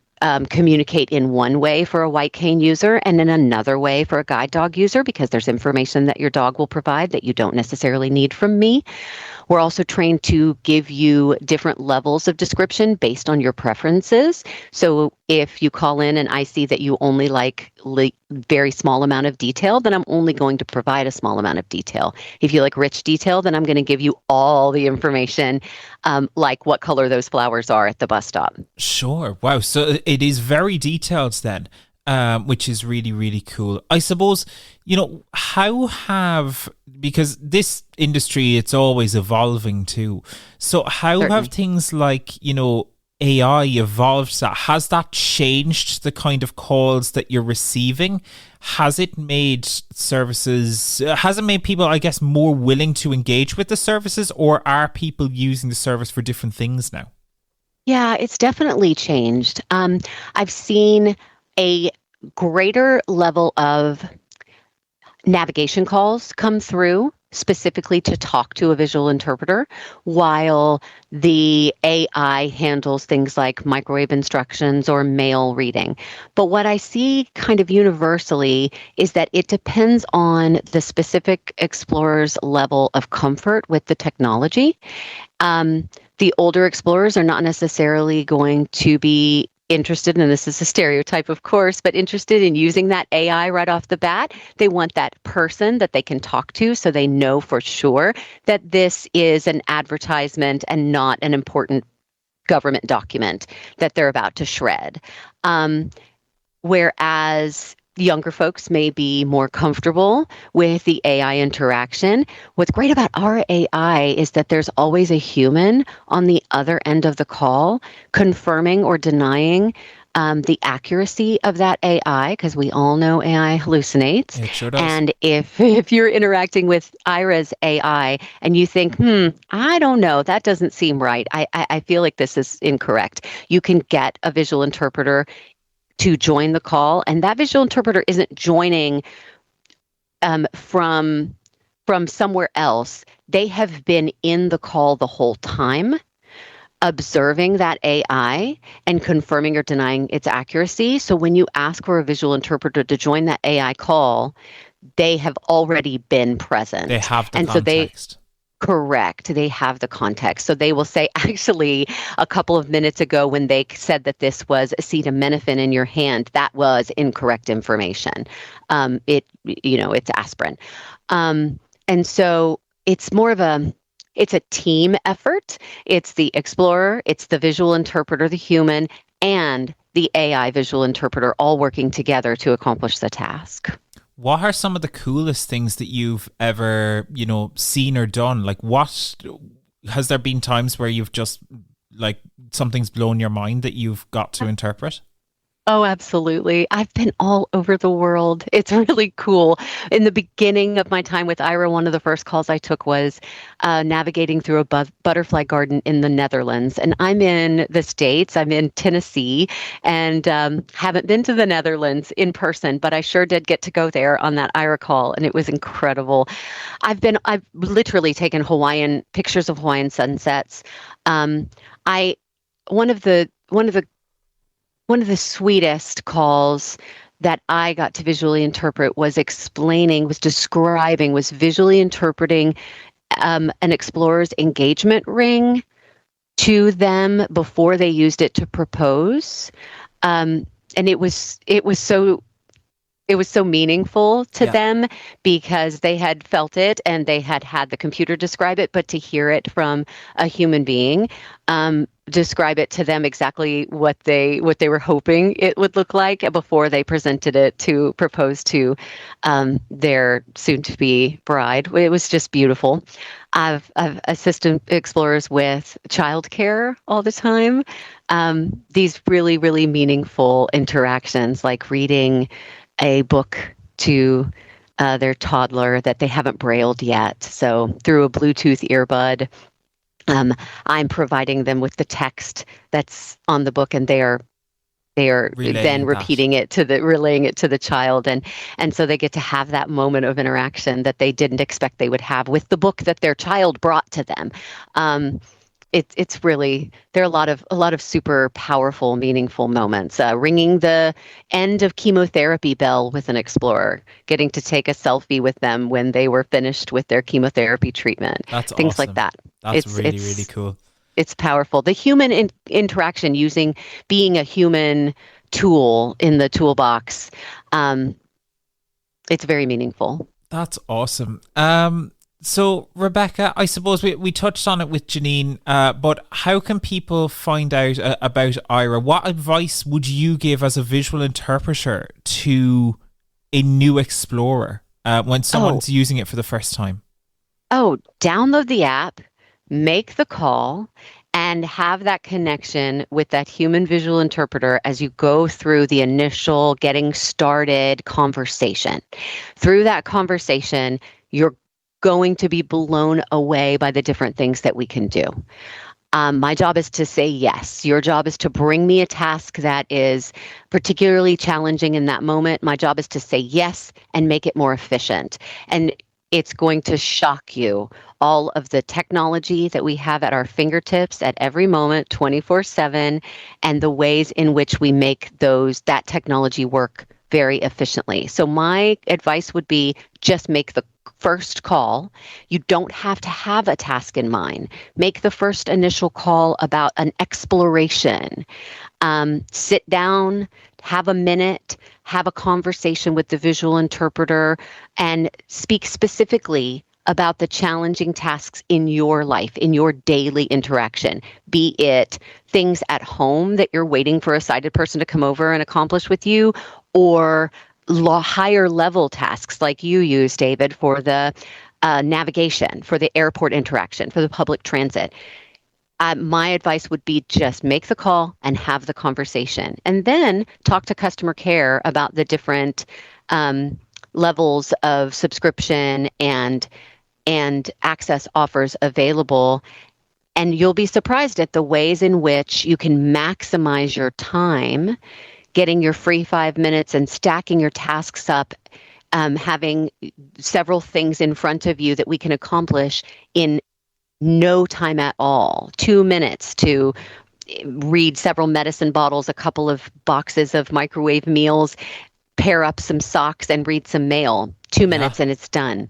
S8: communicate in one way for a white cane user and in another way for a guide dog user, because there's information that your dog will provide that you don't necessarily need from me. We're also trained to give you different levels of description based on your preferences. So if you call in and I see that you only like very small amount of detail, then I'm only going to provide a small amount of detail. If you like rich detail, then I'm going to give you all the information, like what color those flowers are at the bus stop.
S3: Sure. Wow. So it is very detailed then, which is really, really cool. I suppose, because this industry, it's always evolving too. So how
S8: Certainly.
S3: have things like, AI evolved? Has that changed the kind of calls that you're receiving? Has it made people, I guess, more willing to engage with the services, or are people using the service for different things now?
S8: Yeah, it's definitely changed. I've seen a greater level of navigation calls come through specifically to talk to a visual interpreter, while the AI handles things like microwave instructions or mail reading. But what I see kind of universally is that it depends on the specific explorer's level of comfort with the technology. The older explorers are not necessarily going to be interested, and this is a stereotype, of course, but interested in using that AI right off the bat. They want that person that they can talk to so they know for sure that this is an advertisement and not an important government document that they're about to shred. Whereas younger folks may be more comfortable with the AI interaction. What's great about our AI is that there's always a human on the other end of the call confirming or denying the accuracy of that AI, because we all know AI hallucinates.
S3: It sure does.
S8: And if you're interacting with Aira's AI and you think, I don't know, that doesn't seem right, I feel like this is incorrect, you can get a visual interpreter to join the call, and that visual interpreter isn't joining from somewhere else. They have been in the call the whole time, observing that AI and confirming or denying its accuracy. So when you ask for a visual interpreter to join that AI call, they have already been present.
S3: They have the
S8: and
S3: context.
S8: Correct. They have the context. So they will say, actually, a couple of minutes ago when they said that this was acetaminophen in your hand, that was incorrect information. It's aspirin. And so it's more of it's a team effort. It's the explorer, it's the visual interpreter, the human, and the AI visual interpreter all working together to accomplish the task.
S3: What are some of the coolest things that you've ever, seen or done? Like, has there been times where you've just, like, something's blown your mind that you've got to interpret?
S8: Oh, absolutely. I've been all over the world. It's really cool. In the beginning of my time with Aira, one of the first calls I took was navigating through a butterfly garden in the Netherlands. And I'm in the States. I'm in Tennessee, and haven't been to the Netherlands in person, but I sure did get to go there on that Aira call, and it was incredible. I've literally taken pictures of Hawaiian sunsets. One of the sweetest calls that I got to visually interpret was visually interpreting an explorer's engagement ring to them before they used it to propose. And it was so meaningful to them because they had felt it and they had had the computer describe it, but to hear it from a human being describe it to them exactly what they were hoping it would look like before they presented it to propose to their soon-to-be bride. It was just beautiful. I've assisted explorers with childcare all the time. These really, really meaningful interactions, like reading a book to their toddler that they haven't brailled yet. So through a Bluetooth earbud, I'm providing them with the text that's on the book, and they are then relaying it to the child, and so they get to have that moment of interaction that they didn't expect they would have with the book that their child brought to them. It's really, there are a lot of super powerful, meaningful moments. Ringing the end of chemotherapy bell with an Explorer, getting to take a selfie with them when they were finished with their chemotherapy treatment.
S3: That's
S8: things
S3: awesome.
S8: like that.
S3: That's really cool.
S8: It's powerful. The human interaction, being a human tool in the toolbox, it's very meaningful.
S3: That's awesome. So, Rebekah, I suppose we touched on it with Jenine, but how can people find out about Aira? What advice would you give as a visual interpreter to a new explorer when someone's using it for the first time?
S8: Download the app, make the call, and have that connection with that human visual interpreter as you go through the initial getting started conversation. Through that conversation, you're going to be blown away by the different things that we can do. My job is to say yes. Your job is to bring me a task that is particularly challenging in that moment. My job is to say yes and make it more efficient. And it's going to shock you, all of the technology that we have at our fingertips at every moment, 24/7, and the ways in which we make that technology work very efficiently. So my advice would be just make the first call. You don't have to have a task in mind. Make the first initial call about an exploration. Sit down, have a minute, have a conversation with the visual interpreter, and speak specifically about the challenging tasks in your life, in your daily interaction, be it things at home that you're waiting for a sighted person to come over and accomplish with you, or higher level tasks like you use, David, for the navigation, for the airport interaction, for the public transit. My advice would be just make the call and have the conversation, and then talk to customer care about the different levels of subscription and access offers available. And you'll be surprised at the ways in which you can maximize your time, getting your free 5 minutes and stacking your tasks up, having several things in front of you that we can accomplish in no time at all. 2 minutes to read several medicine bottles, a couple of boxes of microwave meals, pair up some socks and read some mail. 2 minutes and it's done.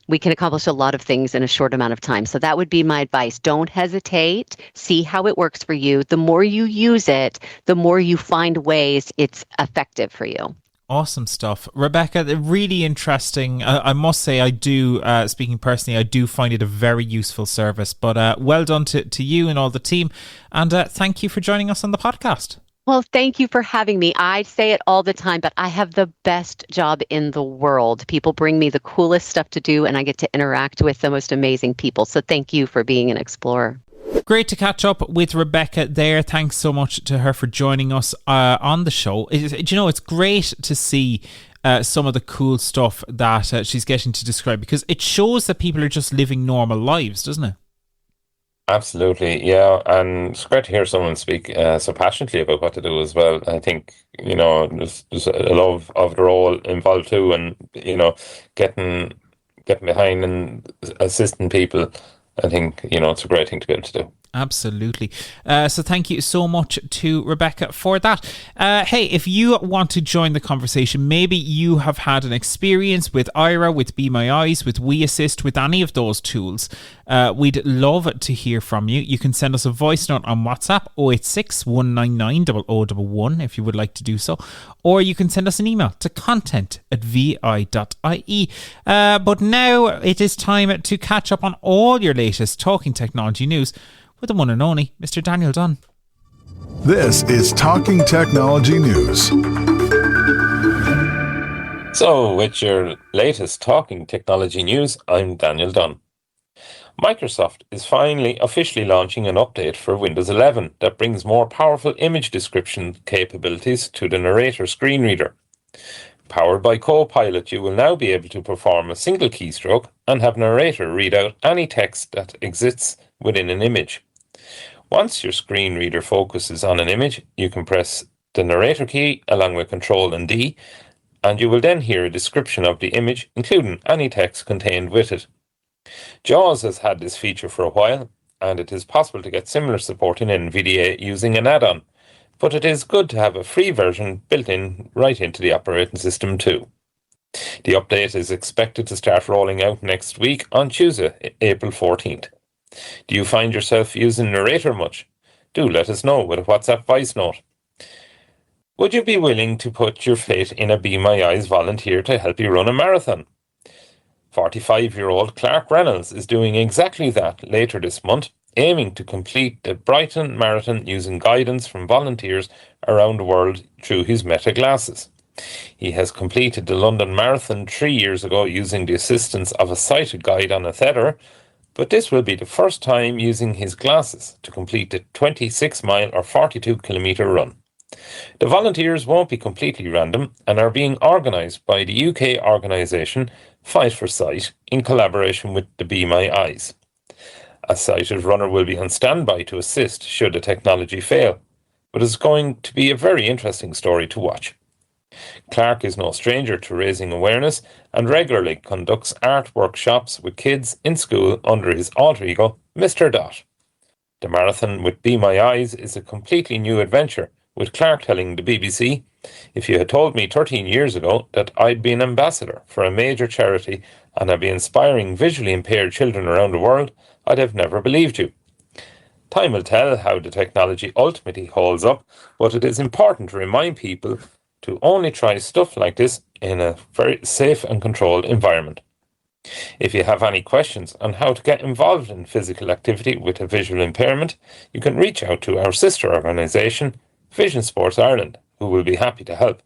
S8: We can accomplish a lot of things in a short amount of time. So that would be my advice. Don't hesitate. See how it works for you. The more you use it, the more you find ways it's effective for you.
S3: Awesome stuff. Rebekah, really interesting. I must say, I do, speaking personally, I do find it a very useful service. But well done to you and all the team. And thank you for joining us on the podcast.
S8: Well, thank you for having me. I say it all the time, but I have the best job in the world. People bring me the coolest stuff to do, and I get to interact with the most amazing people. So thank you for being an explorer.
S3: Great to catch up with Rebekah there. Thanks so much to her for joining us on the show. It's great to see some of the cool stuff that she's getting to describe, because it shows that people are just living normal lives, doesn't it?
S4: Absolutely, yeah, and it's great to hear someone speak so passionately about what to do as well. I think, there's a love of the role involved too, and getting behind and assisting people. I think it's a great thing to be able to do.
S3: Absolutely. So thank you so much to Rebekah for that. Hey, if you want to join the conversation, maybe you have had an experience with Aira, with Be My Eyes, with We Assist, with any of those tools. We'd love to hear from you. You can send us a voice note on WhatsApp 086 199 0011 if you would like to do so, or you can send us an email to content@vi.ie. But now it is time to catch up on all your latest talking technology news with the one and only Mr. Daniel Dunn.
S2: This is Talking Technology News.
S4: So, with your latest Talking Technology News, I'm Daniel Dunn. Microsoft is finally officially launching an update for Windows 11 that brings more powerful image description capabilities to the narrator screen reader. Powered by Copilot, you will now be able to perform a single keystroke and have narrator read out any text that exists within an image. Once your screen reader focuses on an image, you can press the narrator key along with Ctrl and D, and you will then hear a description of the image, including any text contained with it. JAWS has had this feature for a while, and it is possible to get similar support in NVDA using an add-on, but it is good to have a free version built in right into the operating system too. The update is expected to start rolling out next week on Tuesday, April 14th. Do you find yourself using Narrator much? Do let us know with a WhatsApp voice note. Would you be willing to put your faith in a Be My Eyes volunteer to help you run a marathon? 45-year-old Clark Reynolds is doing exactly that later this month, aiming to complete the Brighton Marathon using guidance from volunteers around the world through his Meta glasses. He has completed the London Marathon 3 years ago using the assistance of a sighted guide on a tether, but this will be the first time using his glasses to complete the 26-mile or 42-kilometre run. The volunteers won't be completely random and are being organised by the UK organisation Fight for Sight in collaboration with the Be My Eyes. A sighted runner will be on standby to assist should the technology fail, but it's going to be a very interesting story to watch. Clark is no stranger to raising awareness and regularly conducts art workshops with kids in school under his alter ego, Mr. Dot. The marathon with Be My Eyes is a completely new adventure, with Clark telling the BBC, "If you had told me 13 years ago that I'd be an ambassador for a major charity and I'd be inspiring visually impaired children around the world, I'd have never believed you." Time will tell how the technology ultimately holds up, but it is important to remind people to only try stuff like this in a very safe and controlled environment. If you have any questions on how to get involved in physical activity with a visual impairment, you can reach out to our sister organisation, Vision Sports Ireland, who will be happy to help.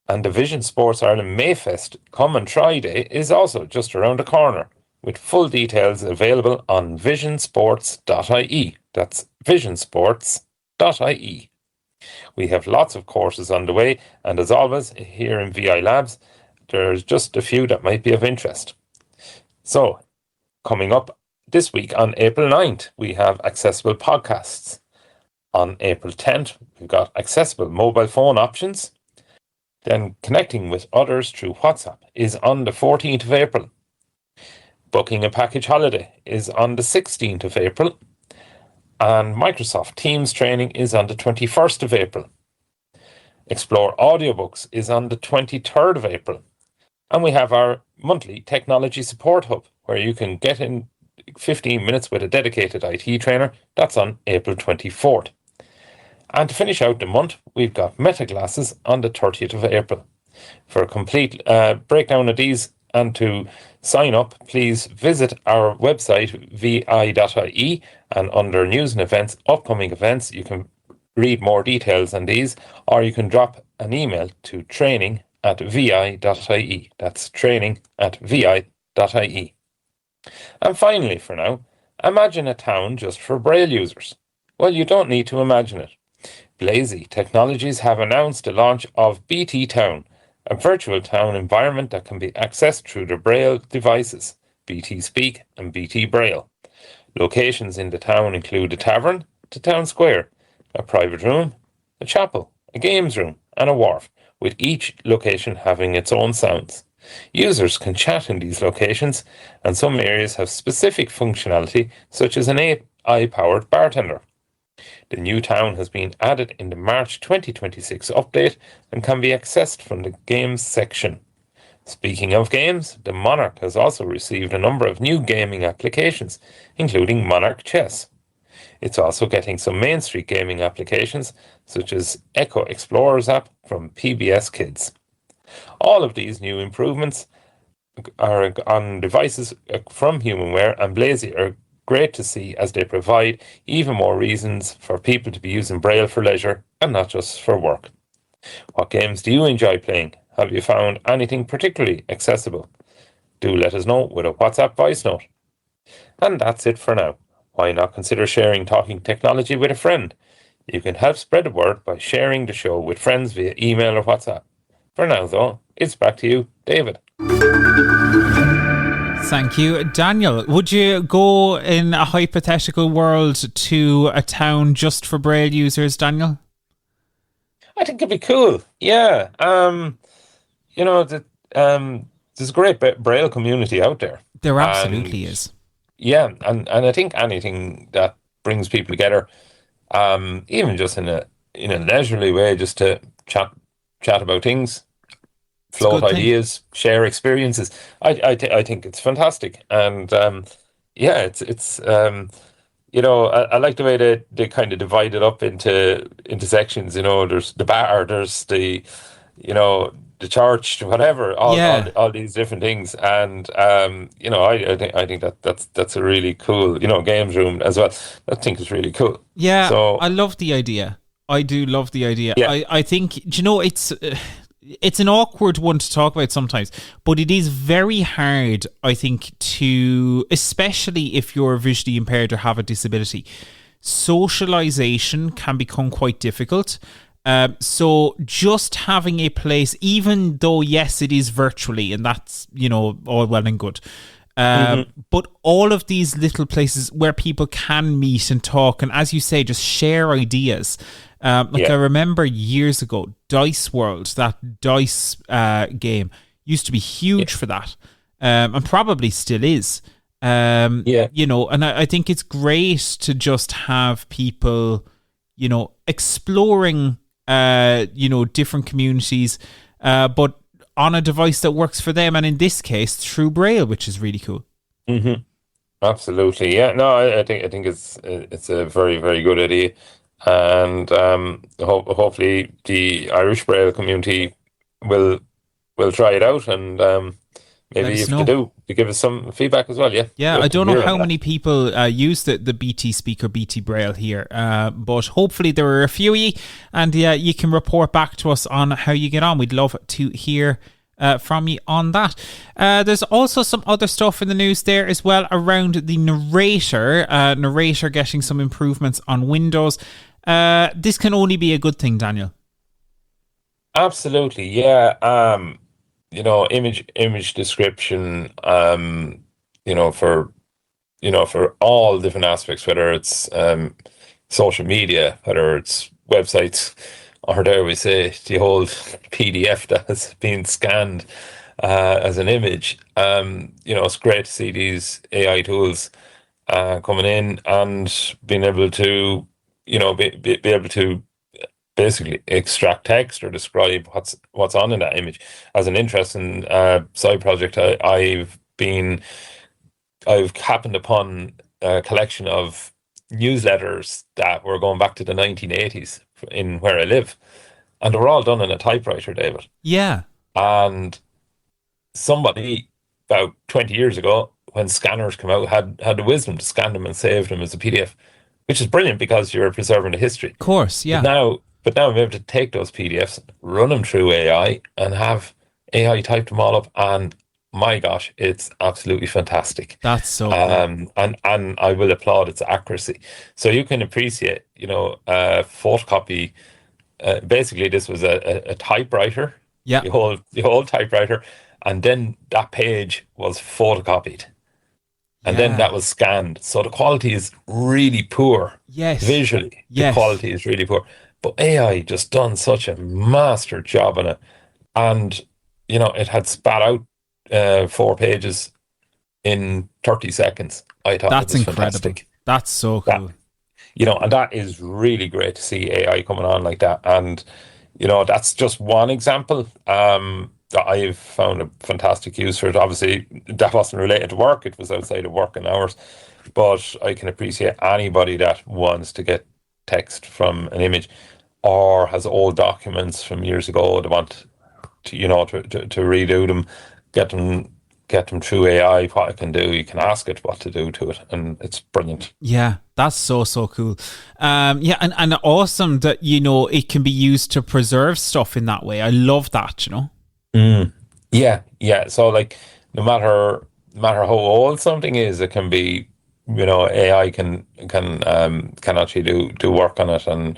S4: And the Vision Sports Ireland Mayfest Come and Try Day is also just around the corner, with full details available on visionsports.ie. That's visionsports.ie. We have lots of courses on the way, and as always, here in VI Labs, there's just a few that might be of interest. So, coming up this week on April 9th, we have accessible podcasts. On April 10th, we've got accessible mobile phone options. Then connecting with others through WhatsApp is on the 14th of April. Booking a package holiday is on the 16th of April. And Microsoft Teams training is on the 21st of April. Explore Audiobooks is on the 23rd of April. And we have our monthly Technology Support Hub, where you can get in 15 minutes with a dedicated IT trainer. That's on April 24th. And to finish out the month, we've got Meta Glasses on the 30th of April. For a complete breakdown of these and to sign up, please visit our website, vi.ie, and under News and Events, Upcoming Events, you can read more details on these, or you can drop an email to training@vi.ie. That's training@vi.ie. And finally, for now, imagine a town just for Braille users. Well, you don't need to imagine it. Blazy Technologies have announced the launch of BT Town, a virtual town environment that can be accessed through the Braille devices, BT Speak and BT Braille. Locations in the town include a tavern, the town square, a private room, a chapel, a games room, and a wharf, with each location having its own sounds. Users can chat in these locations, and some areas have specific functionality, such as an AI-powered bartender. The new town has been added in the March 2026 update and can be accessed from the Games section. Speaking of games, the Monarch has also received a number of new gaming applications, including Monarch Chess. It's also getting some Main Street gaming applications, such as Aira Explorer's app from PBS Kids. All of these new improvements are on devices from Humanware, and Blazy are great to see as they provide even more reasons for people to be using Braille for leisure and not just for work. What games do you enjoy playing? Have you found anything particularly accessible? Do let us know with a WhatsApp voice note. And that's it for now. Why not consider sharing Talking Technology with a friend? You can help spread the word by sharing the show with friends via email or WhatsApp. For now, though, it's back to you, David.
S3: Thank you. Daniel, would you go in a hypothetical world to a town just for Braille users, Daniel?
S4: I think it'd be cool. Yeah. There's a great Braille community out there.
S3: There absolutely is.
S4: Yeah, and I think anything that brings people together, even just in a leisurely way, just to chat about things, float ideas, share experiences. I think it's fantastic, and it's I like the way they kind of divide it up into sections. There's the bar, there's the the church, whatever, all these different things, and I think that's a really cool games room as well. I think it's really cool.
S3: Yeah, so I love the idea. I do love the idea. Yeah. I think it's an awkward one to talk about sometimes, but it is very hard, I think, especially if you're visually impaired or have a disability. Socialization can become quite difficult. So just having a place, even though, yes, it is virtually, and that's, all well and good. But all of these little places where people can meet and talk, and as you say, just share ideas. I remember years ago, Dice World, that dice game, used to be huge for that, and probably still is. And I think it's great to just have people, exploring, different communities, but on a device that works for them, and in this case, through Braille, which is really cool.
S4: Mm-hmm. Absolutely, yeah. No, I think it's a very, very good idea. And hopefully the Irish Braille community will try it out, and maybe if they do, to give us some feedback as well.
S3: Yeah. I don't know how many people use the BT speaker, BT Braille here, but hopefully there are a few of you, and you can report back to us on how you get on. We'd love to hear from you on that. There's also some other stuff in the news there as well around the narrator getting some improvements on Windows. This can only be a good thing, Daniel.
S4: Absolutely, yeah. Image description, for all different aspects, whether it's social media, whether it's websites, or dare we say the old PDF that has been scanned as an image. It's great to see these AI tools coming in and being able to be able to basically extract text or describe what's on in that image. As an interesting side project, I've happened upon a collection of newsletters that were going back to the 1980s in where I live, and they were all done in a typewriter, David.
S3: Yeah.
S4: And somebody about 20 years ago, when scanners came out, had the wisdom to scan them and save them as a PDF, which is brilliant because you're preserving the history.
S3: Of course, yeah.
S4: But now I'm able to take those PDFs, run them through AI, and have AI type them all up. And my gosh, it's absolutely fantastic.
S3: That's so cool.
S4: And I will applaud its accuracy. So you can appreciate, photocopy. Basically, this was a typewriter.
S3: Yeah.
S4: The whole typewriter, and then that page was photocopied. And then that was scanned. So the quality is really poor.
S3: Yes.
S4: Visually, the quality is really poor. But AI just done such a master job on it. And, it had spat out 4 pages in 30 seconds. I thought
S3: that's
S4: it was
S3: incredible.
S4: Fantastic.
S3: That's so cool.
S4: And that is really great to see AI coming on like that. And, that's just one example. That I've found a fantastic use for it. Obviously, that wasn't related to work. It was outside of working hours. But I can appreciate anybody that wants to get text from an image or has old documents from years ago. They want to, to redo them, get them through AI, what it can do. You can ask it what to do to it, and it's brilliant.
S3: Yeah, that's so cool. And awesome that, it can be used to preserve stuff in that way. I love that,
S4: Yeah. So no matter how old something is, it can be, AI can actually do work on it, and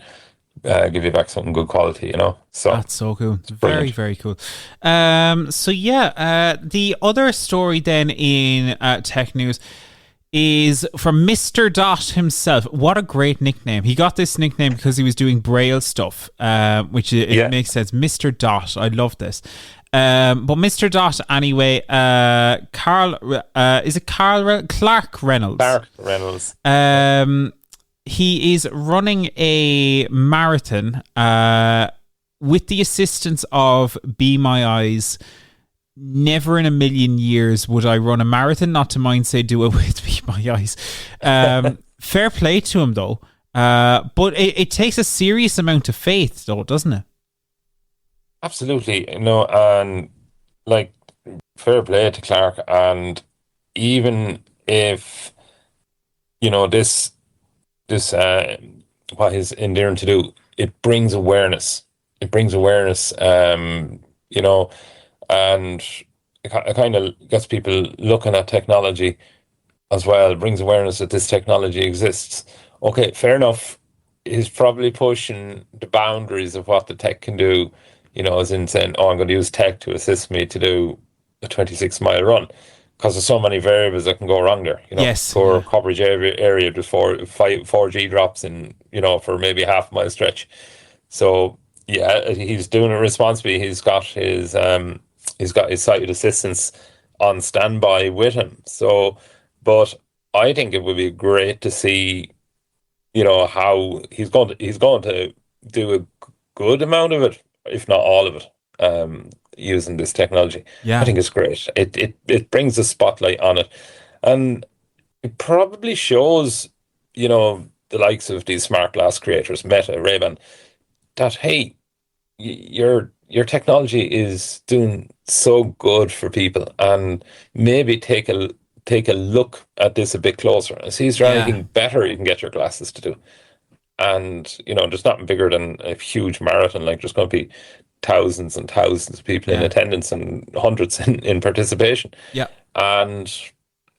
S4: give you back something good quality, So
S3: That's so cool.
S4: it's
S3: Very,
S4: brilliant.
S3: very cool. So yeah, the other story then in tech news is from Mr. Dot himself. What a great nickname. He got this nickname because he was doing Braille stuff, which it makes sense. Mr. Dot. I love this. But Mr. Dot anyway, is it Clark Reynolds?
S4: Clark Reynolds.
S3: He is running a marathon with the assistance of Be My Eyes. Never in a million years would I run a marathon, not to mind say do it with Be My Eyes. Fair play to him though. But it takes a serious amount of faith though, doesn't it?
S4: Absolutely. And like, fair play to Clark. And even if, this what he's endearing to do, it brings awareness. It brings awareness, and it kind of gets people looking at technology as well. It brings awareness that this technology exists. Okay, fair enough. He's probably pushing the boundaries of what the tech can do, as in saying, oh, I'm going to use tech to assist me to do a 26-mile run. Because there's so many variables that can go wrong there.
S3: Yes.
S4: For coverage area, just 4G drops in, for maybe a half-mile stretch. So, yeah, he's doing it responsibly. He's got his sighted assistants on standby with him. So, but I think it would be great to see, how he's going to do a good amount of it, if not all of it, using this technology.
S3: Yeah.
S4: I think it's great. It brings a spotlight on it, and it probably shows, the likes of these smart glass creators, Meta, Ray-Ban, that hey, your technology is doing so good for people, and maybe take a look at this a bit closer and see is there anything better you can get your glasses to do. And there's nothing bigger than a huge marathon. Like, there's going to be thousands and thousands of people in attendance and hundreds in participation.
S3: Yeah.
S4: And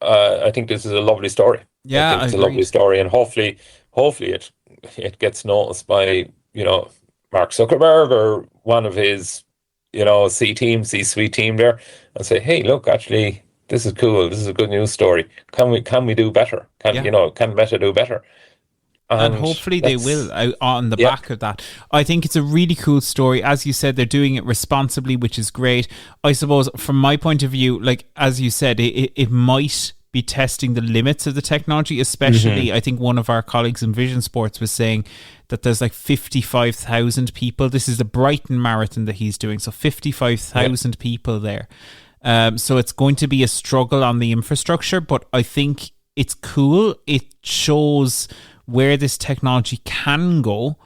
S4: I think this is a lovely story.
S3: Yeah,
S4: I think it's a lovely story, and hopefully it gets noticed by Mark Zuckerberg or one of his C-suite team there, and say, hey, look, actually, this is cool. This is a good news story. Can we do better? Can Meta do better?
S3: And hopefully they will on the back of that. I think it's a really cool story. As you said, they're doing it responsibly, which is great. I suppose from my point of view, like, as you said, it might be testing the limits of the technology, especially I think one of our colleagues in Vision Sports was saying that there's like 55,000 people. This is the Brighton Marathon that he's doing. So 55,000 people there. So it's going to be a struggle on the infrastructure, but I think it's cool. It shows where this technology can go.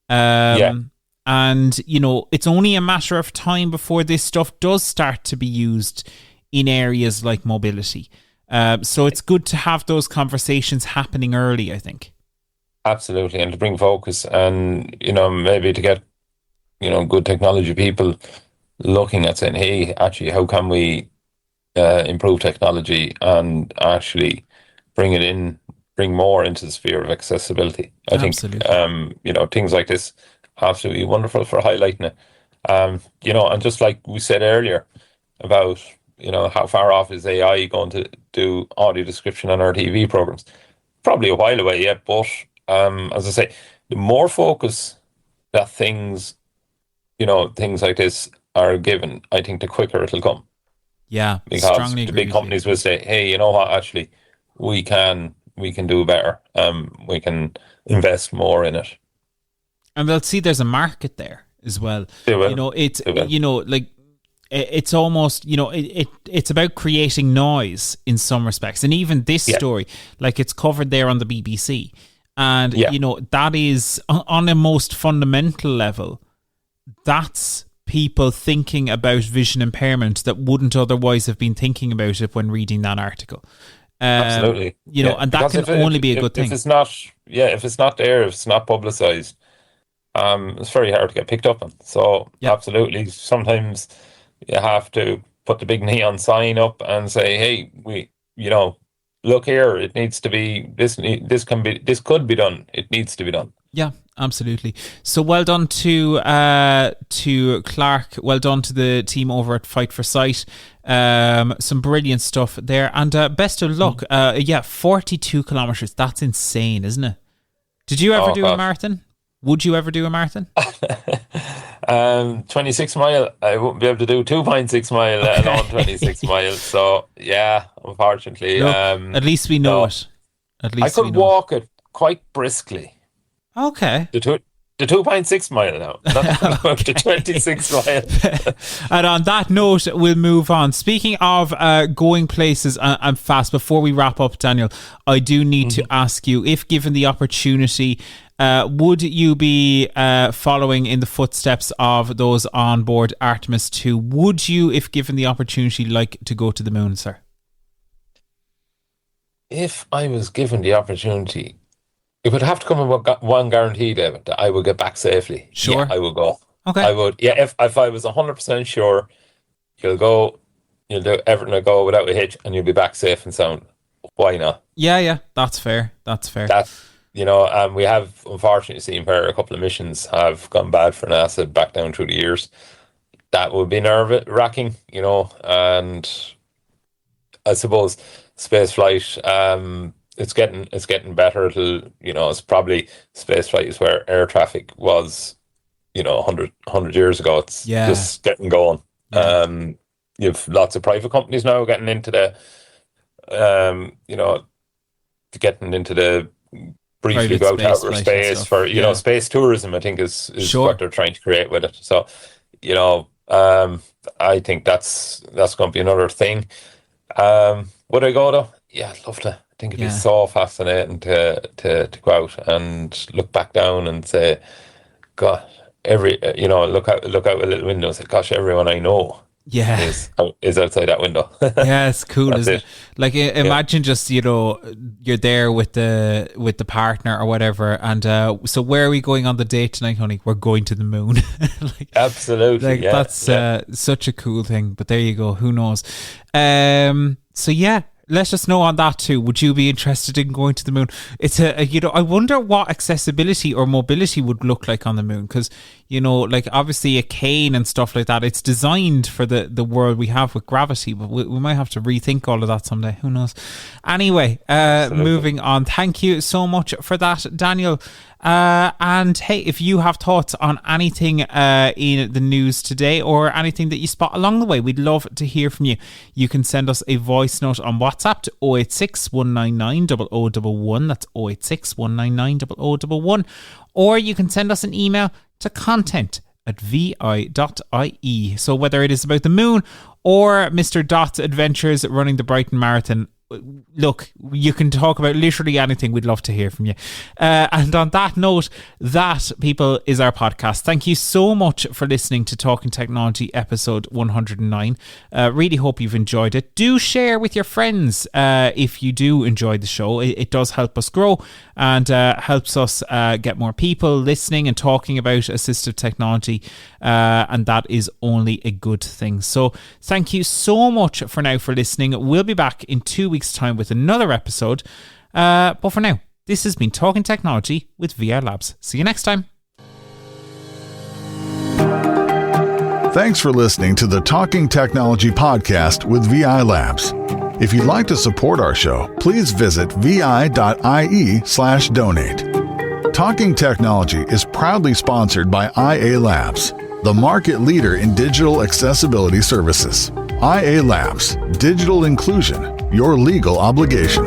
S3: And, it's only a matter of time before this stuff does start to be used in areas like mobility. So it's good to have those conversations happening early, I think.
S4: Absolutely. And to bring focus and, maybe to get, good technology people looking at saying, hey, actually, how can we improve technology and actually bring more into the sphere of accessibility. I think, things like this, absolutely wonderful for highlighting it. And just like we said earlier about, how far off is AI going to do audio description on our TV programs? Probably a while away yet, but as I say, the more focus that things like this are given, I think the quicker it'll come.
S3: Yeah,
S4: because the big companies will say, hey, you know what, actually, we can do better. We can invest more in it.
S3: And they'll see there's a market there as well.
S4: They will.
S3: It's almost, it's about creating noise in some respects. And even this story, like, it's covered there on the BBC. And, that is on a most fundamental level, that's people thinking about vision impairment that wouldn't otherwise have been thinking about it when reading that article.
S4: Absolutely.
S3: And that can only be a good thing.
S4: If it's not there, if it's not publicized, it's very hard to get picked up on. So absolutely, sometimes you have to put the big neon sign up and say, hey, look here, it needs to be, this could be done. It needs to be done.
S3: Yeah, absolutely. So well done to Clark. Well done to the team over at Fight for Sight. Some brilliant stuff there, and best of luck. 42 kilometers. That's insane, isn't it? Did you ever do a marathon? Would you ever do a marathon?
S4: 26 mile. I wouldn't be able to do 2.6 mile, let alone 26 miles. So yeah, unfortunately.
S3: Look, at least we know it. At least
S4: I could walk it quite briskly.
S3: Okay.
S4: The 2.6 mile now, not the 26 mile.
S3: And on that note, we'll move on. Speaking of going places and fast, before we wrap up, Daniel, I do need to ask you, if given the opportunity, would you be following in the footsteps of those on board Artemis 2? Would you, if given the opportunity, like to go to the moon, sir?
S4: If I was given the opportunity, it would have to come with one guarantee, David, that I would get back safely.
S3: Sure.
S4: Yeah, I would go.
S3: Okay.
S4: I would. Yeah, if I was 100% sure you'll go, you'll do everything to go without a hitch and you'll be back safe and sound, why not?
S3: Yeah, that's fair.
S4: And we have unfortunately seen where a couple of missions have gone bad for NASA back down through the years. That would be nerve-wracking, and I suppose space flight, it's getting better. It's probably space flight is where air traffic was, 100 years ago. It's just getting going.
S3: Yeah.
S4: You've lots of private companies now getting into the, briefly go out outer space for, space tourism, I think is
S3: sure.
S4: what they're trying to create with it. So, I think that's going to be another thing. Would I go though? Yeah, I'd love to. I think it'd be so fascinating to go out and look back down and say, God, look out a little window and say, gosh, everyone I know is outside that window.
S3: Yeah, it's cool, isn't it? Like, imagine just, you're there with the partner or whatever, and so where are we going on the date tonight, honey? We're going to the moon.
S4: Absolutely.
S3: That's such a cool thing. But there you go. Who knows? So yeah, let us know on that too. Would you be interested in going to the moon? It's I wonder what accessibility or mobility would look like on the moon, because obviously a cane and stuff like that, it's designed for the world we have with gravity, but we might have to rethink all of that someday. Who knows? Anyway, moving on. Thank you so much for that, Daniel. And hey, if you have thoughts on anything in the news today or anything that you spot along the way, we'd love to hear from you. You can send us a voice note on WhatsApp to 086 199 0011. That's 086 199 0011. Or you can send us an email to content@vi.ie. So whether it is about the moon or Mr. Dot's adventures running the Brighton Marathon, look, you can talk about literally anything. We'd love to hear from you. And on that note, that, people, is our podcast. Thank you so much for listening to Talking Technology episode 109. Really hope you've enjoyed it. Do share with your friends if you do enjoy the show. It does help us grow and helps us get more people listening and talking about assistive technology, and that is only a good thing. So thank you so much for now for listening. We'll be back in 2 weeks' time with another episode, but for now, this has been Talking Technology with VR Labs. See you next time.
S2: Thanks for listening to the Talking Technology podcast with VI Labs. If you'd like to support our show, please visit vi.ie/donate. Talking Technology is proudly sponsored by IA Labs, the market leader in digital accessibility services. IA Labs, digital inclusion, your legal obligation.